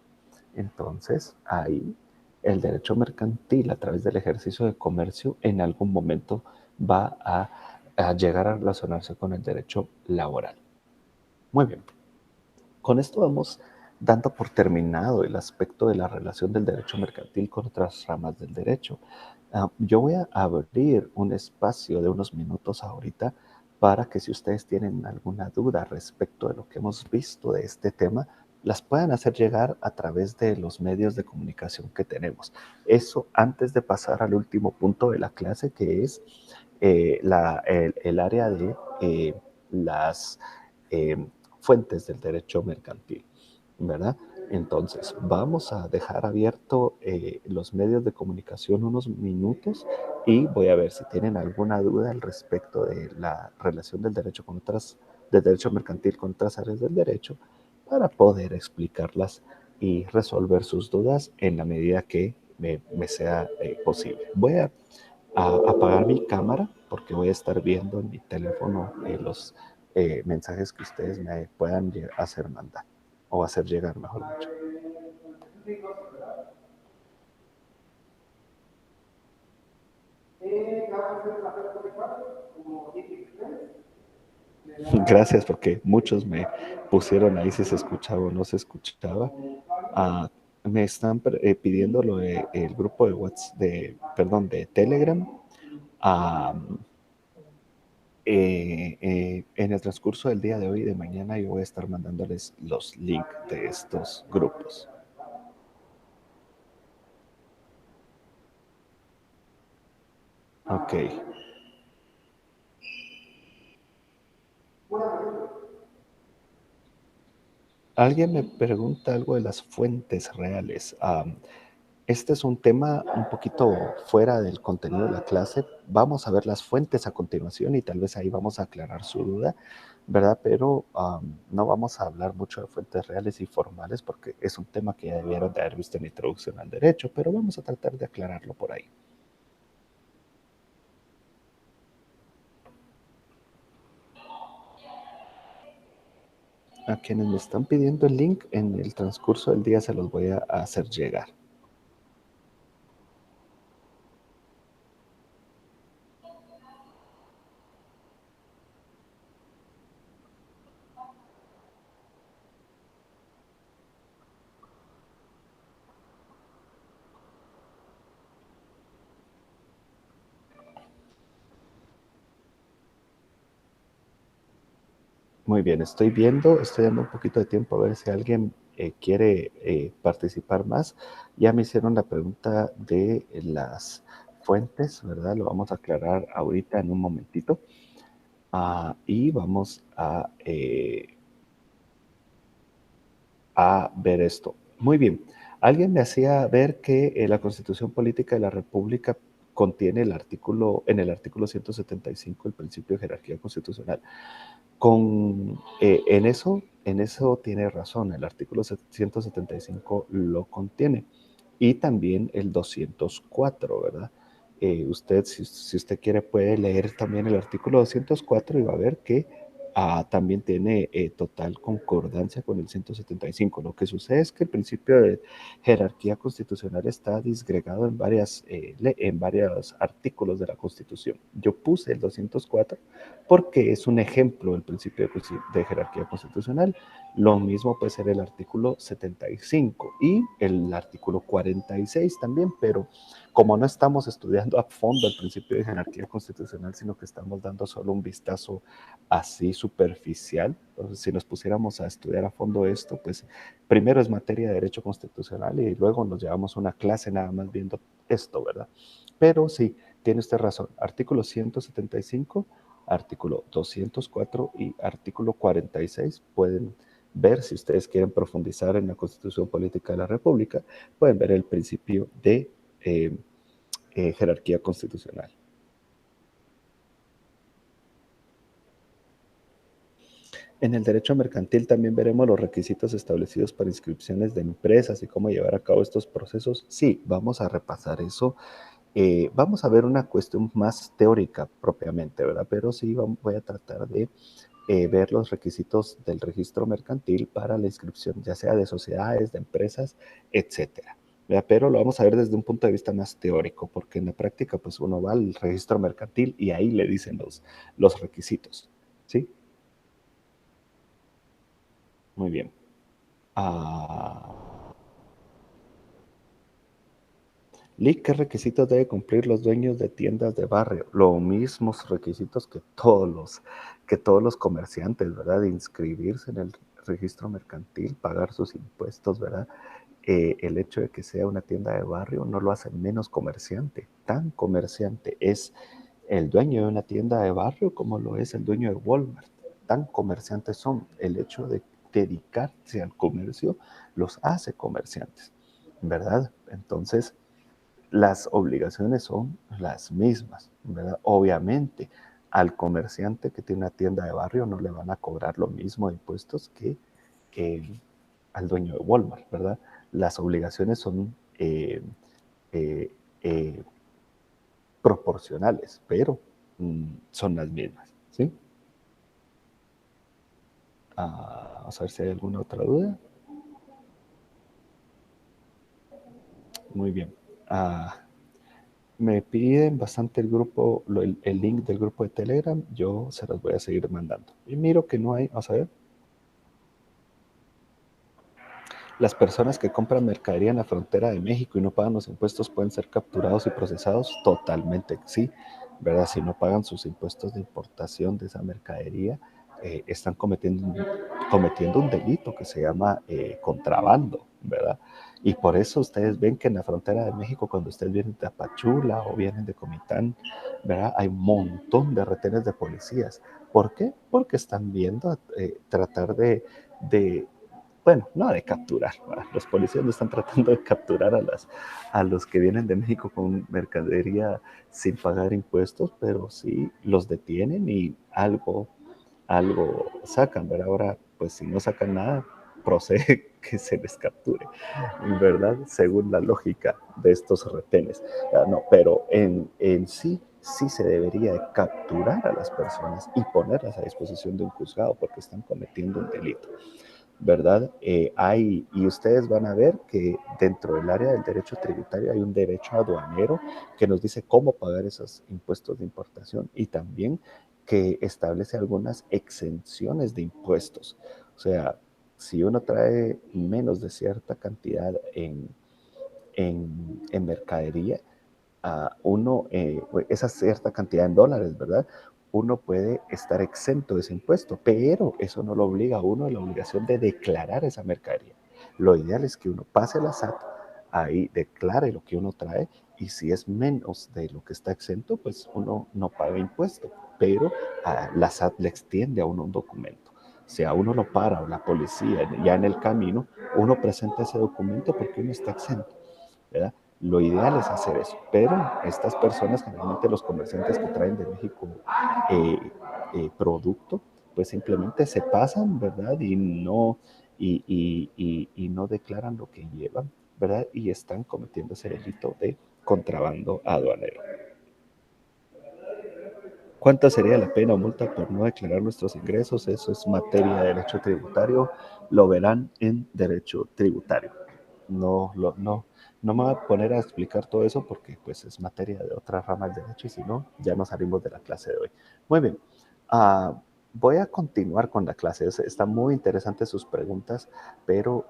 Entonces, ahí el derecho mercantil a través del ejercicio de comercio en algún momento va a llegar a relacionarse con el derecho laboral. Muy bien, con esto vamos dando por terminado el aspecto de la relación del derecho mercantil con otras ramas del derecho. Yo voy a abrir un espacio de unos minutos ahorita para que si ustedes tienen alguna duda respecto de lo que hemos visto de este tema, las puedan hacer llegar a través de los medios de comunicación que tenemos. Eso antes de pasar al último punto de la clase, que es el área de las eh, fuentes del derecho mercantil, ¿verdad? Entonces, vamos a dejar abierto los medios de comunicación unos minutos y voy a ver si tienen alguna duda al respecto de la relación del derecho con otras, del derecho mercantil con otras áreas del derecho para poder explicarlas y resolver sus dudas en la medida que me sea posible. Voy a apagar mi cámara porque voy a estar viendo en mi teléfono los mensajes que ustedes me puedan hacer mandar o hacer llegar, mejor dicho. Gracias porque muchos me pusieron ahí si se escuchaba o no se escuchaba. Ah, me están pidiendo lo de el grupo de WhatsApp, perdón, de Telegram. Ah, en el transcurso del día de hoy y de mañana yo voy a estar mandándoles los links de estos grupos. Ok. Alguien me pregunta algo de las fuentes reales. Este es un tema un poquito fuera del contenido de la clase. Vamos a ver las fuentes a continuación y tal vez ahí vamos a aclarar su duda, ¿verdad? Pero no vamos a hablar mucho de fuentes reales y formales porque es un tema que ya debieron de haber visto en introducción al derecho, pero vamos a tratar de aclararlo por ahí. A quienes me están pidiendo el link en el transcurso del día se los voy a hacer llegar. Muy bien, estoy dando un poquito de tiempo a ver si alguien quiere participar más. Ya me hicieron la pregunta de las fuentes, ¿verdad? Lo vamos a aclarar ahorita en un momentito. Y vamos a ver esto. Muy bien. Alguien me hacía ver que la Constitución Política de la República contiene en el artículo 175 el principio de jerarquía constitucional. En eso tiene razón, el artículo 175 lo contiene y también el 204, ¿verdad? Usted, si usted quiere, puede leer también el artículo 204 y va a ver que también tiene total concordancia con el 175. Lo que sucede es que el principio de jerarquía constitucional está disgregado en varios artículos de la Constitución. Yo puse el 204 porque es un ejemplo del principio de jerarquía constitucional. Lo mismo puede ser el artículo 75 y el artículo 46 también, pero como no estamos estudiando a fondo el principio de jerarquía constitucional, sino que estamos dando solo un vistazo así superficial, entonces si nos pusiéramos a estudiar a fondo esto, pues primero es materia de derecho constitucional y luego nos llevamos una clase nada más viendo esto, ¿verdad? Pero sí, tiene usted razón, artículo 175, artículo 204 y artículo 46 pueden ver, si ustedes quieren profundizar en la Constitución Política de la República, pueden ver el principio de eh, jerarquía constitucional. En el derecho mercantil también veremos los requisitos establecidos para inscripciones de empresas y cómo llevar a cabo estos procesos. Sí, vamos a repasar eso. Vamos a ver una cuestión más teórica propiamente, ¿verdad? Pero sí voy a tratar de ver los requisitos del registro mercantil para la inscripción, ya sea de sociedades, de empresas, etcétera. ¿Verdad? Pero lo vamos a ver desde un punto de vista más teórico, porque en la práctica, pues uno va al registro mercantil y ahí le dicen los requisitos. ¿Sí? Muy bien. Ah, Lee, ¿qué requisitos debe cumplir los dueños de tiendas de barrio? Los mismos requisitos que todos los comerciantes, ¿verdad? De inscribirse en el registro mercantil, pagar sus impuestos, ¿verdad? El hecho de que sea una tienda de barrio no lo hace menos comerciante. Tan comerciante es el dueño de una tienda de barrio como lo es el dueño de Walmart. Tan comerciantes son. El hecho de dedicarse al comercio los hace comerciantes, ¿verdad? Entonces, las obligaciones son las mismas, ¿verdad? Obviamente, al comerciante que tiene una tienda de barrio no le van a cobrar lo mismo de impuestos que eh, al dueño de Walmart, ¿verdad? Las obligaciones son eh, eh, proporcionales, pero son las mismas, ¿sí? Vamos a ver si hay alguna otra duda. Muy bien. Ah, Me piden bastante el grupo, el link del grupo de Telegram, yo se los voy a seguir mandando. Y miro que no hay, vamos a ver, las personas que compran mercadería en la frontera de México y no pagan los impuestos pueden ser capturados y procesados. Totalmente sí, ¿verdad? Si no pagan sus impuestos de importación de esa mercadería, están cometiendo un delito que se llama contrabando, ¿verdad? Y por eso ustedes ven que en la frontera de México, cuando ustedes vienen de Apachula o vienen de Comitán, ¿verdad? Hay un montón de retenes de policías. ¿Por qué? Porque están viendo tratar de bueno, no de capturar, ¿verdad? Los policías no están tratando de capturar a los que vienen de México con mercadería sin pagar impuestos, pero sí los detienen y algo sacan, ¿verdad? Ahora, pues si no sacan nada, procede que se les capture, ¿verdad? Según la lógica de estos retenes. No, pero en sí, sí se debería de capturar a las personas y ponerlas a disposición de un juzgado porque están cometiendo un delito. ¿Verdad? Y ustedes van a ver que dentro del área del derecho tributario hay un derecho aduanero que nos dice cómo pagar esos impuestos de importación y también que establece algunas exenciones de impuestos. O sea, si uno trae menos de cierta cantidad en mercadería, uno, esa cierta cantidad en dólares, ¿verdad? Uno puede estar exento de ese impuesto, pero eso no lo obliga a uno a la obligación de declarar esa mercadería. Lo ideal es que uno pase la SAT, ahí declare lo que uno trae y si es menos de lo que está exento, pues uno no paga impuesto, pero la SAT le extiende a uno un documento. Si a uno lo para o la policía ya en el camino, uno presenta ese documento porque uno está exento, ¿verdad? Lo ideal es hacer eso, pero estas personas, generalmente los comerciantes que traen de México eh, producto, pues simplemente se pasan, ¿verdad? Y no declaran lo que llevan, ¿verdad? Y están cometiendo ese delito de contrabando aduanero. ¿Cuánta sería la pena o multa por no declarar nuestros ingresos? Eso es materia de derecho tributario. Lo verán en derecho tributario. No me voy a poner a explicar todo eso porque pues es materia de otra rama del derecho y si no, ya nos salimos de la clase de hoy. Muy bien. Uh, Voy a continuar con la clase. Están muy interesantes sus preguntas, pero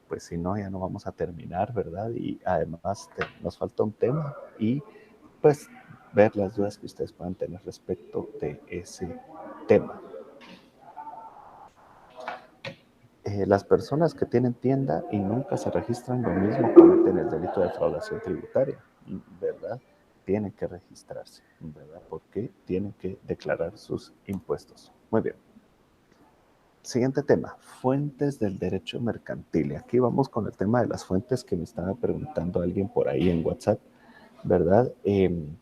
pues si no, ya no vamos a terminar, ¿verdad? Y además nos falta un tema y pues ver las dudas que ustedes puedan tener respecto de ese tema. Las personas que tienen tienda y nunca se registran lo mismo cometen el delito de defraudación tributaria, ¿verdad? Tienen que registrarse, ¿verdad? Porque tienen que declarar sus impuestos. Muy bien. Siguiente tema, fuentes del derecho mercantil. Y aquí vamos con el tema de las fuentes que me estaba preguntando alguien por ahí en WhatsApp, ¿verdad? Eh,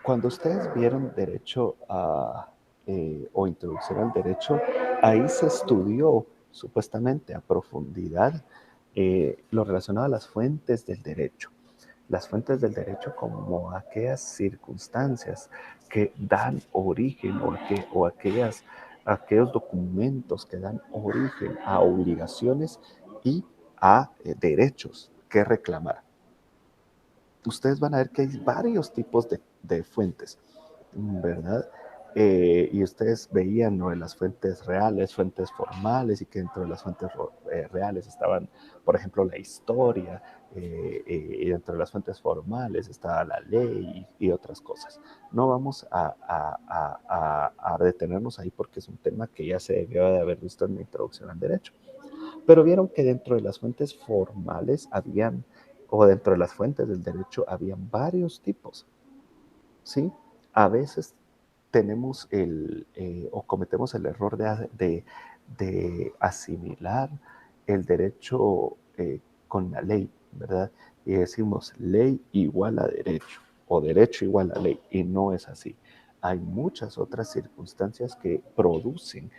Cuando ustedes vieron derecho o introducción al derecho, ahí se estudió supuestamente a profundidad lo relacionado a las fuentes del derecho. Las fuentes del derecho como aquellas circunstancias que dan origen aquellos documentos que dan origen a obligaciones y a derechos que reclamar. Ustedes van a ver que hay varios tipos de fuentes, ¿verdad? y ustedes veían, ¿no?, en las fuentes reales, fuentes formales, y que dentro de las fuentes reales estaban, por ejemplo, la historia, y dentro de las fuentes formales estaba la ley y otras cosas. No vamos a detenernos ahí porque es un tema que ya se debió de haber visto en la introducción al derecho. Pero vieron que dentro de las fuentes formales habían, o dentro de las fuentes del derecho, habían varios tipos, ¿sí? A veces tenemos o cometemos el error de asimilar el derecho con la ley, ¿verdad? Y decimos ley igual a derecho o derecho igual a ley, y no es así. Hay muchas otras circunstancias que producen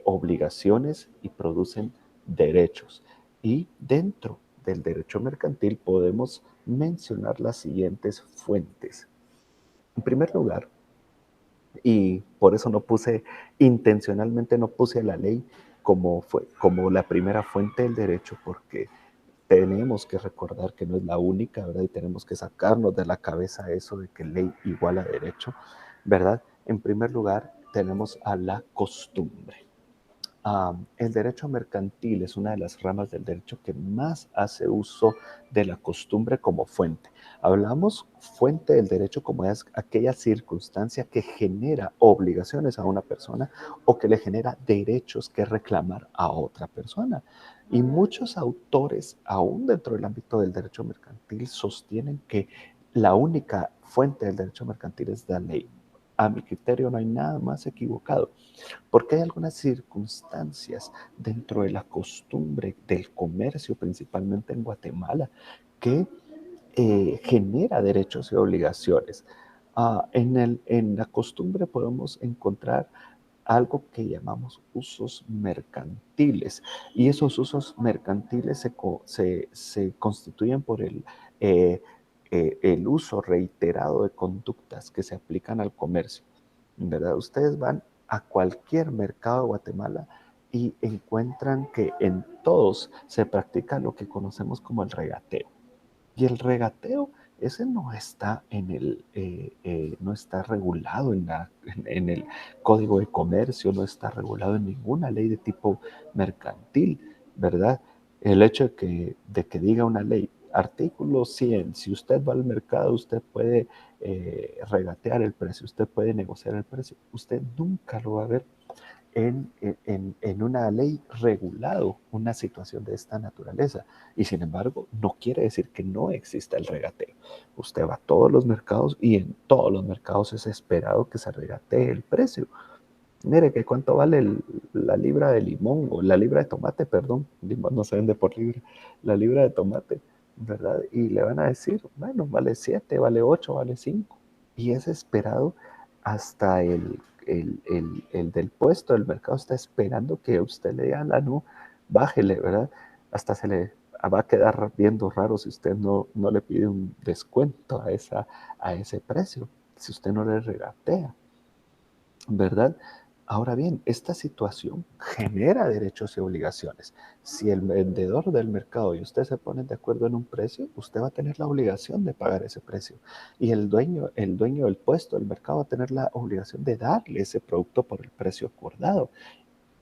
obligaciones y producen derechos. Y dentro del derecho mercantil podemos mencionar las siguientes fuentes. En primer lugar, y por eso intencionalmente no puse la ley como la primera fuente del derecho, porque tenemos que recordar que no es la única, ¿verdad? Y tenemos que sacarnos de la cabeza eso de que ley igual a derecho, ¿verdad? En primer lugar, tenemos a la costumbre. El derecho mercantil es una de las ramas del derecho que más hace uso de la costumbre como fuente. Hablamos fuente del derecho como es aquella circunstancia que genera obligaciones a una persona o que le genera derechos que reclamar a otra persona. Y muchos autores, aún dentro del ámbito del derecho mercantil, sostienen que la única fuente del derecho mercantil es la ley. A mi criterio no hay nada más equivocado, porque hay algunas circunstancias dentro de la costumbre del comercio, principalmente en Guatemala, que genera derechos y obligaciones. En la costumbre podemos encontrar algo que llamamos usos mercantiles, y esos usos mercantiles se constituyen por el uso reiterado de conductas que se aplican al comercio, ¿verdad? Ustedes van a cualquier mercado de Guatemala y encuentran que en todos se practica lo que conocemos como el regateo. Y el regateo, ese no está no está regulado en el Código de Comercio, no está regulado en ninguna ley de tipo mercantil, ¿verdad? El hecho de que diga una ley, artículo 100, si usted va al mercado, usted puede regatear el precio, usted puede negociar el precio, usted nunca lo va a ver en una ley regulado una situación de esta naturaleza. Y sin embargo, no quiere decir que no exista el regateo. Usted va a todos los mercados y en todos los mercados es esperado que se regatee el precio. Mire que cuánto vale la libra de limón o la libra de tomate, perdón, limón no se vende por libra, la libra de tomate, ¿verdad? Y le van a decir, bueno, vale 7, vale 8, vale 5. Y es esperado hasta el del puesto del mercado está esperando que usted le diga, no, bájele, ¿verdad? Hasta se le va a quedar viendo raro si usted no le pide un descuento a ese precio, si usted no le regatea, ¿verdad? Ahora bien, esta situación genera derechos y obligaciones. Si el vendedor del mercado y usted se ponen de acuerdo en un precio, usted va a tener la obligación de pagar ese precio. Y el dueño del puesto del mercado va a tener la obligación de darle ese producto por el precio acordado.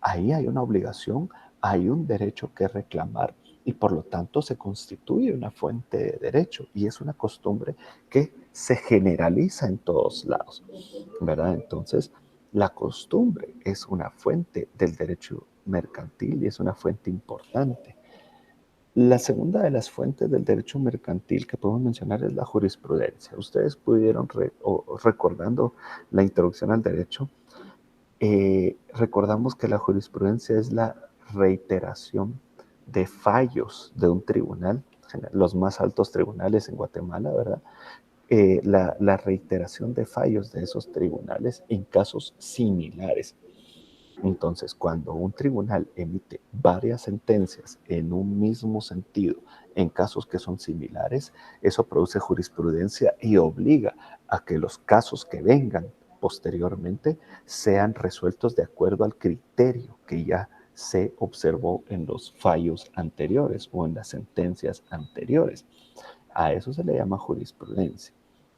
Ahí hay una obligación, hay un derecho que reclamar y por lo tanto se constituye una fuente de derecho y es una costumbre que se generaliza en todos lados, ¿verdad? Entonces, la costumbre es una fuente del derecho mercantil y es una fuente importante. La segunda de las fuentes del derecho mercantil que podemos mencionar es la jurisprudencia. Ustedes pudieron, recordando la introducción al derecho, recordamos que la jurisprudencia es la reiteración de fallos de un tribunal, los más altos tribunales en Guatemala, ¿verdad? La reiteración de fallos de esos tribunales en casos similares. Entonces, cuando un tribunal emite varias sentencias en un mismo sentido, en casos que son similares, eso produce jurisprudencia y obliga a que los casos que vengan posteriormente sean resueltos de acuerdo al criterio que ya se observó en los fallos anteriores o en las sentencias anteriores. A eso se le llama jurisprudencia,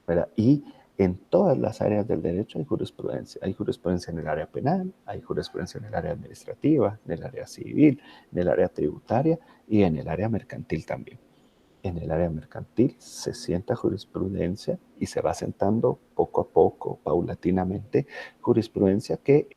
¿verdad? Y En todas las áreas del derecho hay jurisprudencia. Hay jurisprudencia en el área penal, hay jurisprudencia en el área administrativa, en el área civil, en el área tributaria y en el área mercantil también. En el área mercantil se sienta jurisprudencia y se va sentando poco a poco, paulatinamente, jurisprudencia que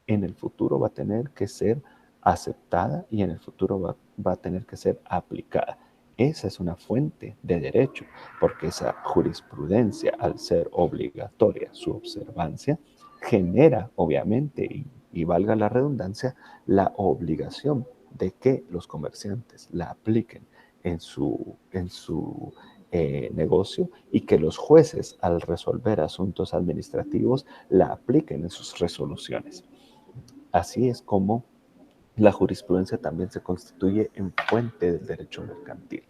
en el futuro va a tener que ser aceptada y en el futuro va a tener que ser aplicada. Esa es una fuente de derecho, porque esa jurisprudencia, al ser obligatoria su observancia, genera, obviamente, y valga la redundancia, la obligación de que los comerciantes la apliquen en su negocio y que los jueces, al resolver asuntos administrativos, la apliquen en sus resoluciones. Así es como la jurisprudencia también se constituye en fuente del derecho mercantil.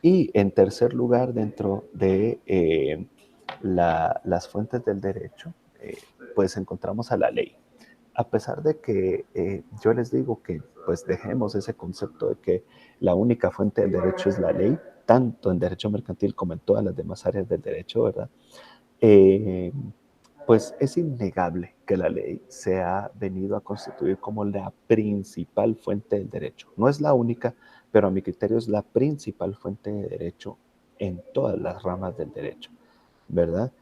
Y en tercer lugar, dentro de las fuentes del derecho, pues encontramos a la ley. A pesar de que yo les digo que pues dejemos ese concepto de que la única fuente del derecho es la ley, tanto en derecho mercantil como en todas las demás áreas del derecho, ¿verdad? Eh, pues es innegable que la ley se ha venido a constituir como la principal fuente del derecho. No es la única, pero a mi criterio es la principal fuente de derecho en todas las ramas del derecho, ¿verdad?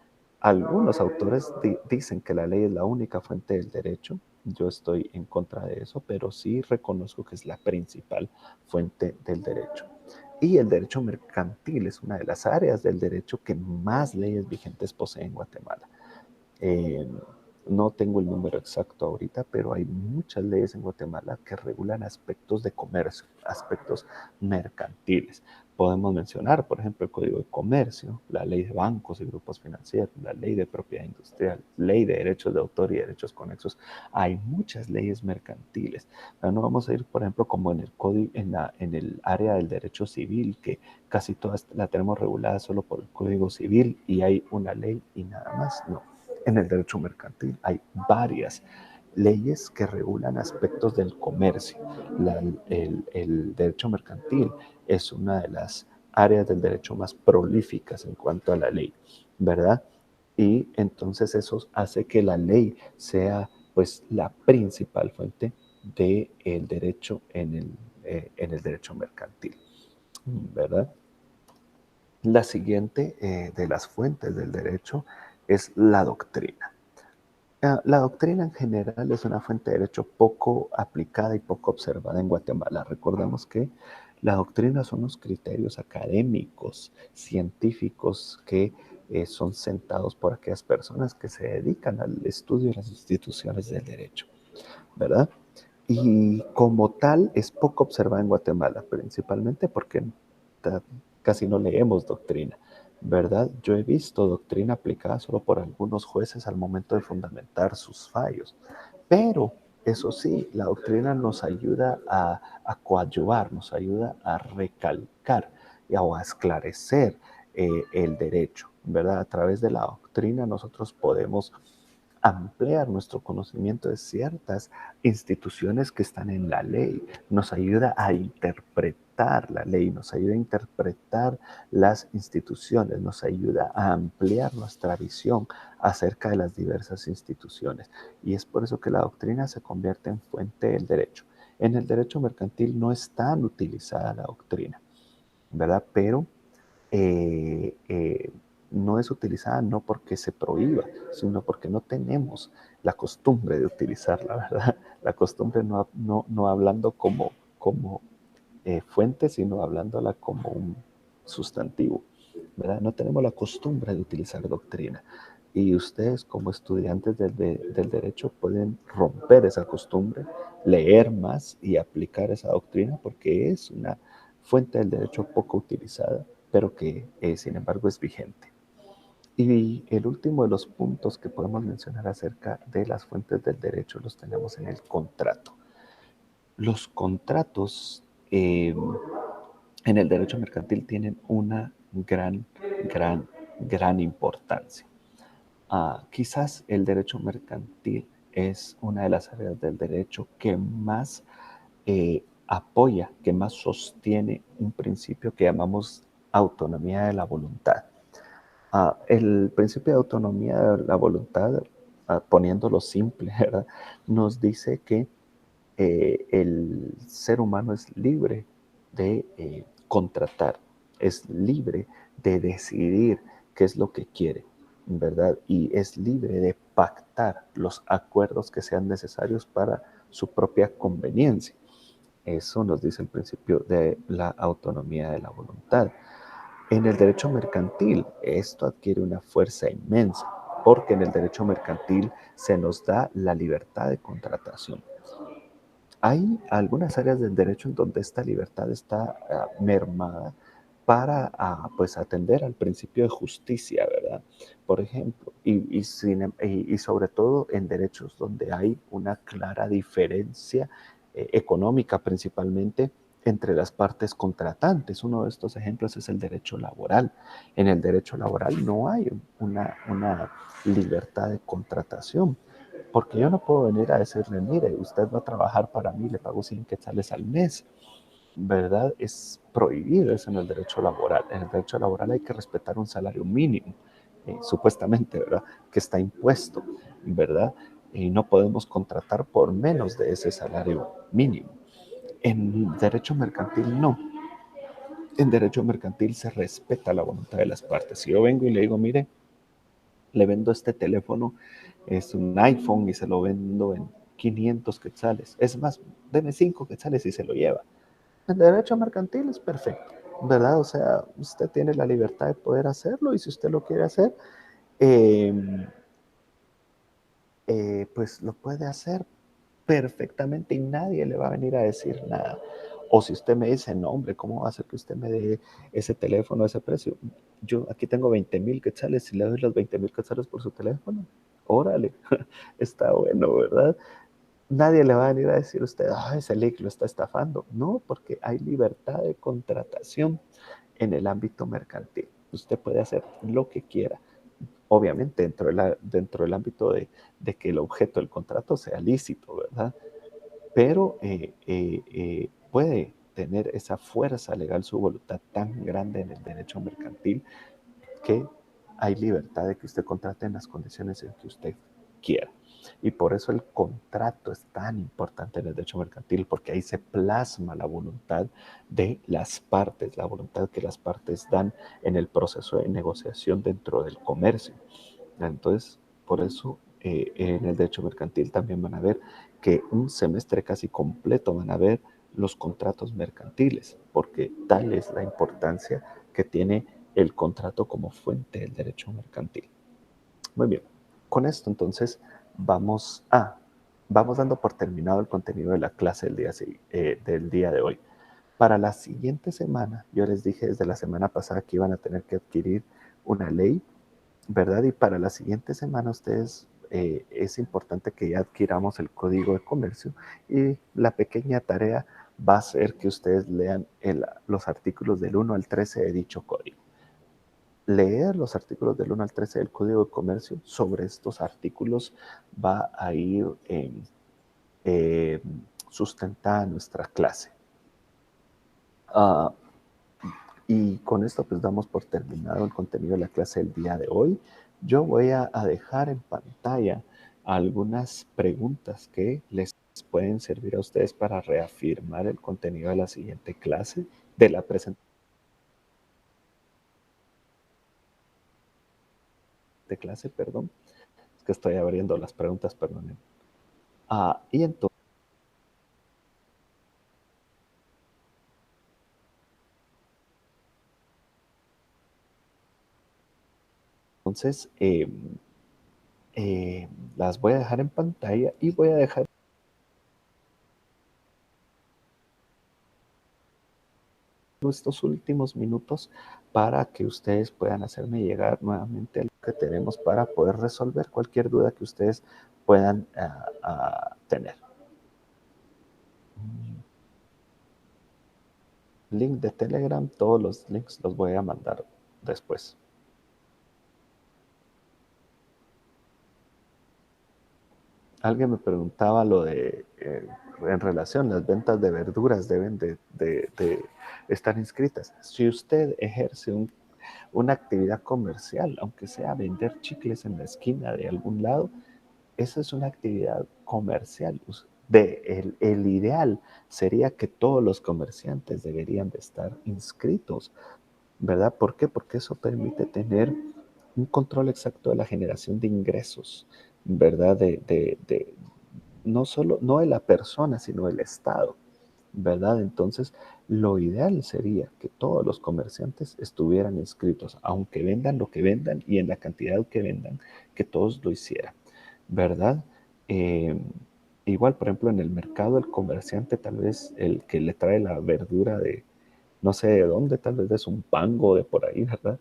Algunos autores dicen que la ley es la única fuente del derecho. Yo estoy en contra de eso, pero sí reconozco que es la principal fuente del derecho. Y el derecho mercantil es una de las áreas del derecho que más leyes vigentes posee en Guatemala. Eh, no tengo el número exacto ahorita, pero hay muchas leyes en Guatemala que regulan aspectos de comercio, aspectos mercantiles. Podemos mencionar, por ejemplo, el Código de Comercio, la Ley de Bancos y Grupos Financieros, la Ley de Propiedad Industrial, Ley de Derechos de Autor y Derechos Conexos. Hay muchas leyes mercantiles. Pero no vamos a ir, por ejemplo, como en el código, en el área del derecho civil, que casi todas la tenemos regulada solo por el Código Civil y hay una ley y nada más. No, en el derecho mercantil hay varias leyes que regulan aspectos del comercio. El derecho mercantil es una de las áreas del derecho más prolíficas en cuanto a la ley, ¿verdad? Y entonces eso hace que la ley sea pues la principal fuente del derecho en el derecho mercantil, ¿verdad? La siguiente de las fuentes del derecho es la doctrina. La doctrina en general es una fuente de derecho poco aplicada y poco observada en Guatemala. Recordemos que la doctrina son los criterios académicos, científicos que son sentados por aquellas personas que se dedican al estudio de las instituciones del derecho, ¿verdad? Y como tal es poco observada en Guatemala, principalmente porque casi no leemos doctrina, ¿verdad? Yo he visto doctrina aplicada solo por algunos jueces al momento de fundamentar sus fallos, pero eso sí, la doctrina nos ayuda a coadyuvar, nos ayuda a recalcar o a esclarecer el derecho, ¿verdad? A través de la doctrina nosotros podemos ampliar nuestro conocimiento de ciertas instituciones que están en la ley, nos ayuda a interpretar la ley, nos ayuda a interpretar las instituciones, nos ayuda a ampliar nuestra visión acerca de las diversas instituciones. Y es por eso que la doctrina se convierte en fuente del derecho. En el derecho mercantil no es tan utilizada la doctrina, ¿verdad? Pero eh, eh, no es utilizada no porque se prohíba, sino porque no tenemos la costumbre de utilizarla, ¿verdad? La costumbre no hablando como fuente, sino hablándola como un sustantivo, ¿verdad? No tenemos la costumbre de utilizar doctrina. Y ustedes como estudiantes del derecho pueden romper esa costumbre, leer más y aplicar esa doctrina porque es una fuente del derecho poco utilizada, pero que sin embargo es vigente. Y el último de los puntos que podemos mencionar acerca de las fuentes del derecho los tenemos en el contrato. Los contratos en el derecho mercantil tienen una gran importancia. Quizás el derecho mercantil es una de las áreas del derecho que más apoya, que más sostiene un principio que llamamos autonomía de la voluntad. El principio de autonomía de la voluntad, poniéndolo simple, ¿verdad? Nos dice que el ser humano es libre de contratar, es libre de decidir qué es lo que quiere, ¿verdad? Y es libre de pactar los acuerdos que sean necesarios para su propia conveniencia. Eso nos dice el principio de la autonomía de la voluntad. En el derecho mercantil, esto adquiere una fuerza inmensa, porque en el derecho mercantil se nos da la libertad de contratación. Hay algunas áreas del derecho en donde esta libertad está mermada para pues atender al principio de justicia, ¿verdad? Por ejemplo, y sobre todo en derechos donde hay una clara diferencia económica principalmente entre las partes contratantes. Uno de estos ejemplos es el derecho laboral. En el derecho laboral no hay una libertad de contratación. Porque yo no puedo venir a decirle, mire, usted va a trabajar para mí, le pago 100 quetzales al mes, ¿verdad? Es prohibido eso en el derecho laboral. En el derecho laboral hay que respetar un salario mínimo, supuestamente, ¿verdad? Que está impuesto, ¿verdad? Y no podemos contratar por menos de ese salario mínimo. En derecho mercantil no. En derecho mercantil se respeta la voluntad de las partes. Si yo vengo y le digo, mire, le vendo este teléfono, es un iPhone y se lo vendo en 500 quetzales. Es más, deme 5 quetzales y se lo lleva. El derecho mercantil es perfecto, ¿verdad? O sea, usted tiene la libertad de poder hacerlo y si usted lo quiere hacer, eh, pues lo puede hacer perfectamente y nadie le va a venir a decir nada. O si usted me dice, no, hombre, ¿cómo va a ser que usted me dé ese teléfono a ese precio? Yo aquí tengo 20,000 quetzales y le doy los 20,000 quetzales por su teléfono. Órale, está bueno, ¿verdad? Nadie le va a venir a decir a usted, ah, ese leak lo está estafando. No, porque hay libertad de contratación en el ámbito mercantil. Usted puede hacer lo que quiera, obviamente dentro del ámbito de que el objeto del contrato sea lícito, ¿verdad? Pero puede tener esa fuerza legal, su voluntad tan grande en el derecho mercantil que hay libertad de que usted contrate en las condiciones en que usted quiera. Y por eso el contrato es tan importante en el derecho mercantil, porque ahí se plasma la voluntad de las partes, la voluntad que las partes dan en el proceso de negociación dentro del comercio. Entonces, por eso en el derecho mercantil también van a ver que un semestre casi completo van a ver los contratos mercantiles, porque tal es la importancia que tiene el contrato como fuente del derecho mercantil. Muy bien, con esto entonces vamos vamos dando por terminado el contenido de la clase del día de hoy. Para la siguiente semana, yo les dije desde la semana pasada que iban a tener que adquirir una ley, ¿verdad? Y para la siguiente semana ustedes es importante que ya adquiramos el código de comercio y la pequeña tarea va a ser que ustedes lean los artículos del 1 al 13 de dicho código. Leer los artículos del 1 al 13 del código de comercio, sobre estos artículos va a ir eh, sustentada nuestra clase. Uh, Y con esto pues damos por terminado el contenido de la clase del día de hoy. Yo voy a dejar en pantalla algunas preguntas que les pueden servir a ustedes para reafirmar el contenido de la siguiente clase, de la presente clase, perdón. Es que estoy abriendo las preguntas, perdón. Y entonces las voy a dejar en pantalla y voy a dejar estos últimos minutos para que ustedes puedan hacerme llegar nuevamente lo que tenemos para poder resolver cualquier duda que ustedes puedan tener. Link de Telegram, todos los links los voy a mandar después. Alguien me preguntaba lo de, en relación, las ventas de verduras deben de estar inscritas. Si usted ejerce una actividad comercial, aunque sea vender chicles en la esquina de algún lado, esa es una actividad comercial. El ideal sería que todos los comerciantes deberían de estar inscritos, ¿verdad? ¿Por qué? Porque eso permite tener un control exacto de la generación de ingresos, ¿verdad? No solo, no de la persona, sino del Estado, ¿verdad? Entonces, lo ideal sería que todos los comerciantes estuvieran inscritos, aunque vendan lo que vendan y en la cantidad que vendan, que todos lo hicieran, ¿verdad? Eh, igual, por ejemplo, en el mercado, el comerciante, tal vez el que le trae la verdura de no sé de dónde, tal vez es un pango de por ahí, ¿verdad?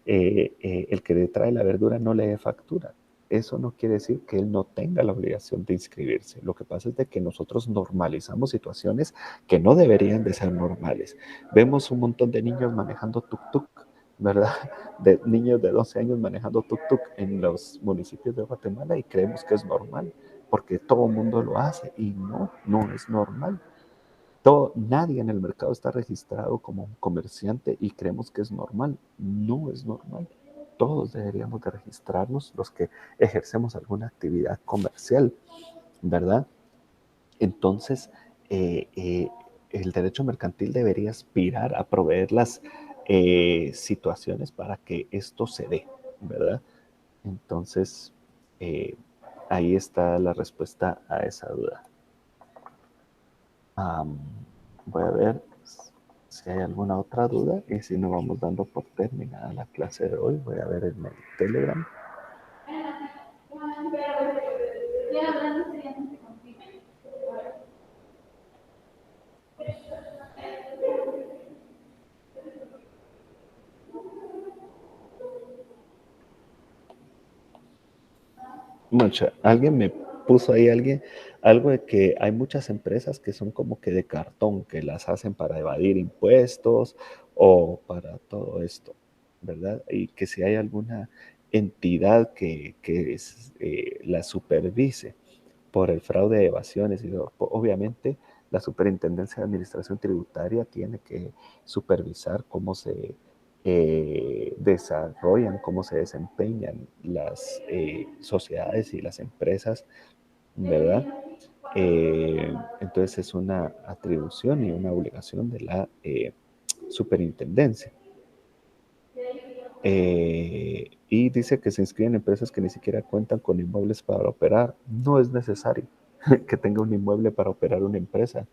El que le trae la verdura no le dé factura. Eso no quiere decir que él no tenga la obligación de inscribirse. Lo que pasa es de que nosotros normalizamos situaciones que no deberían de ser normales. Vemos un montón de niños manejando tuk-tuk, ¿verdad? De niños de 12 años manejando tuk-tuk en los municipios de Guatemala y creemos que es normal, porque todo el mundo lo hace y no, no es normal. Nadie en el mercado está registrado como un comerciante y creemos que es normal. No es normal. Todos deberíamos de registrarnos los que ejercemos alguna actividad comercial, ¿verdad? Entonces, eh, eh, el derecho mercantil debería aspirar a proveer las situaciones para que esto se dé, ¿verdad? Entonces, eh, ahí está la respuesta a esa duda. Am, voy a ver si hay alguna otra duda y si no vamos dando por terminada la clase de hoy. Voy a ver en el Telegram. Alguien me puso ahí algo de que hay muchas empresas que son como que de cartón, que las hacen para evadir impuestos o para todo esto, ¿verdad? Y que si hay alguna entidad que la supervise por el fraude de evasiones. Obviamente, la Superintendencia de Administración Tributaria tiene que supervisar cómo se desarrollan, cómo se desempeñan las sociedades y las empresas, ¿verdad? Entonces es una atribución y una obligación de la superintendencia. Y dice que se inscriben empresas que ni siquiera cuentan con inmuebles para operar. No es necesario que tenga un inmueble para operar una empresa,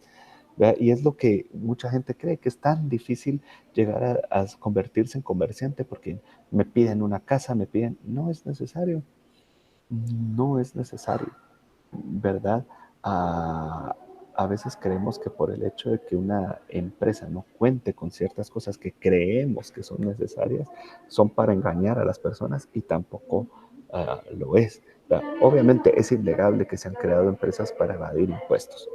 ¿verdad? Y es lo que mucha gente cree, que es tan difícil llegar a convertirse en comerciante porque me piden una casa, me piden... No es necesario, no es necesario, ¿verdad? A, a veces creemos que por el hecho de que una empresa no cuente con ciertas cosas que creemos que son necesarias, son para engañar a las personas y tampoco lo es. Obviamente es innegable que se han creado empresas para evadir impuestos,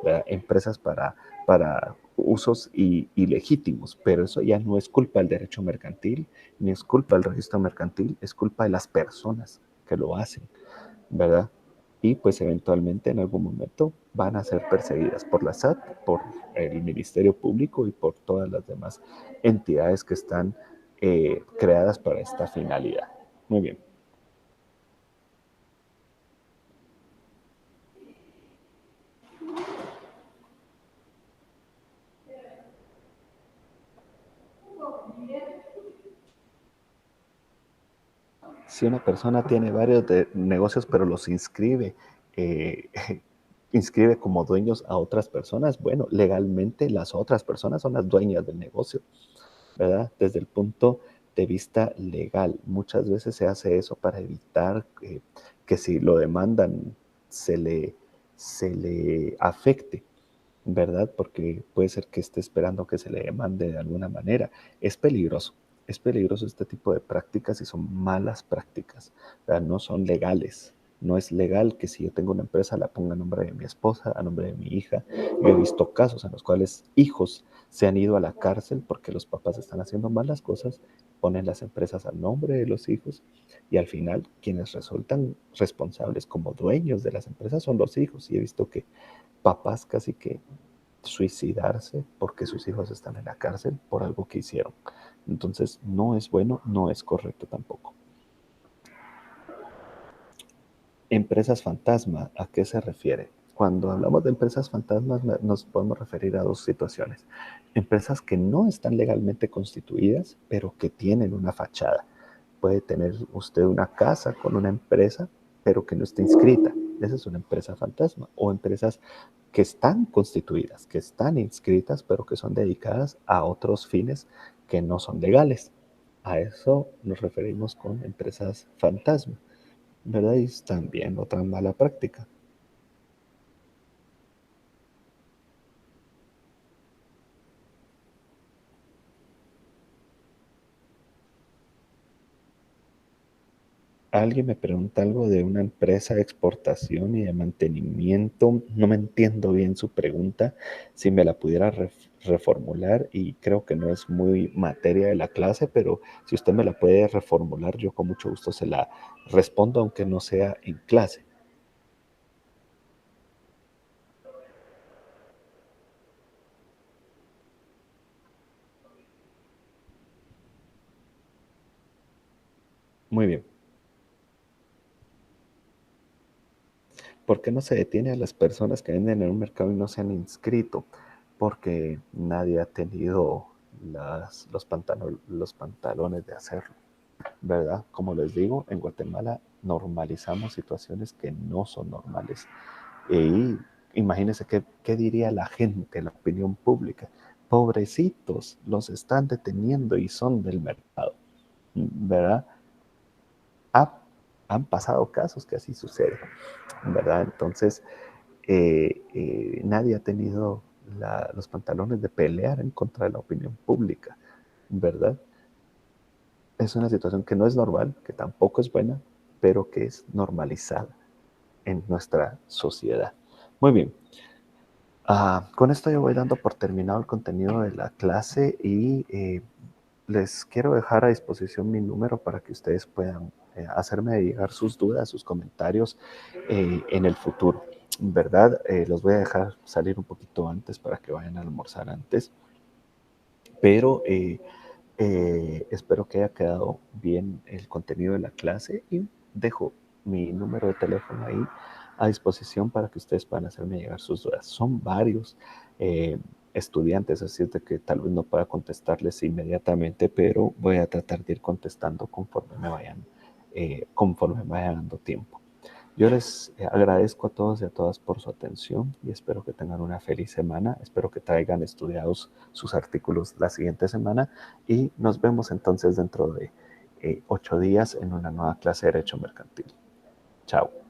¿verdad? Empresas para usos ilegítimos, pero eso ya no es culpa del derecho mercantil, ni es culpa del registro mercantil, es culpa de las personas que lo hacen, ¿verdad? Y pues eventualmente en algún momento van a ser perseguidas por la SAT, por el Ministerio Público y por todas las demás entidades que están creadas para esta finalidad. Muy bien. Si una persona tiene varios negocios pero los inscribe, eh, inscribe como dueños a otras personas, bueno, legalmente las otras personas son las dueñas del negocio, ¿verdad? Desde el punto de vista legal. Muchas veces se hace eso para evitar que si lo demandan se le, se le afecte, ¿verdad? Porque puede ser que esté esperando que se le demande de alguna manera. Es peligroso este tipo de prácticas y son malas prácticas, ¿verdad? No son legales. No es legal que si yo tengo una empresa la ponga a nombre de mi esposa, a nombre de mi hija. Yo he visto casos en los cuales hijos se han ido a la cárcel porque los papás están haciendo malas cosas, ponen las empresas al nombre de los hijos y al final quienes resultan responsables como dueños de las empresas son los hijos. Y he visto que papás casi que suicidarse porque sus hijos están en la cárcel por algo que hicieron. Entonces, no es bueno, no es correcto tampoco. Empresas fantasma, ¿a qué se refiere? Cuando hablamos de empresas fantasmas nos podemos referir a dos situaciones. Empresas que no están legalmente constituidas, pero que tienen una fachada. Puede tener usted una casa con una empresa, pero que no está inscrita. Esa es una empresa fantasma. O empresas que están constituidas, que están inscritas, pero que son dedicadas a otros fines que no son legales. A eso nos referimos con empresas fantasma, ¿verdad? Y es también otra mala práctica. Alguien me pregunta algo de una empresa de exportación y de mantenimiento. No me entiendo bien su pregunta. Si me la pudiera reformular, y creo que no es muy materia de la clase, pero si usted me la puede reformular, yo con mucho gusto se la respondo, aunque no sea en clase. Muy bien. ¿Por qué no se detiene a las personas que venden en un mercado y no se han inscrito? Porque nadie ha tenido los pantalones de hacerlo, ¿verdad? Como les digo, en Guatemala normalizamos situaciones que no son normales. Y imagínense qué diría la gente, la opinión pública. Pobrecitos, los están deteniendo y son del mercado, ¿verdad? Ha- Han pasado casos que así sucede, ¿verdad? Entonces, nadie ha tenido los pantalones de pelear en contra de la opinión pública, ¿verdad? Es una situación que no es normal, que tampoco es buena, pero que es normalizada en nuestra sociedad. Muy bien. Con esto yo voy dando por terminado el contenido de la clase y les quiero dejar a disposición mi número para que ustedes puedan hacerme llegar sus dudas, sus comentarios en el futuro. ¿Verdad? Los voy a dejar salir un poquito antes para que vayan a almorzar antes, pero espero que haya quedado bien el contenido de la clase y dejo mi número de teléfono ahí a disposición para que ustedes puedan hacerme llegar sus dudas. Son varios eh, estudiantes, así es de que tal vez no pueda contestarles inmediatamente, pero voy a tratar de ir contestando conforme me vaya dando tiempo. Yo les agradezco a todos y a todas por su atención y espero que tengan una feliz semana. Espero que traigan estudiados sus artículos la siguiente semana y nos vemos entonces dentro de 8 días en una nueva clase de Derecho Mercantil. Chao.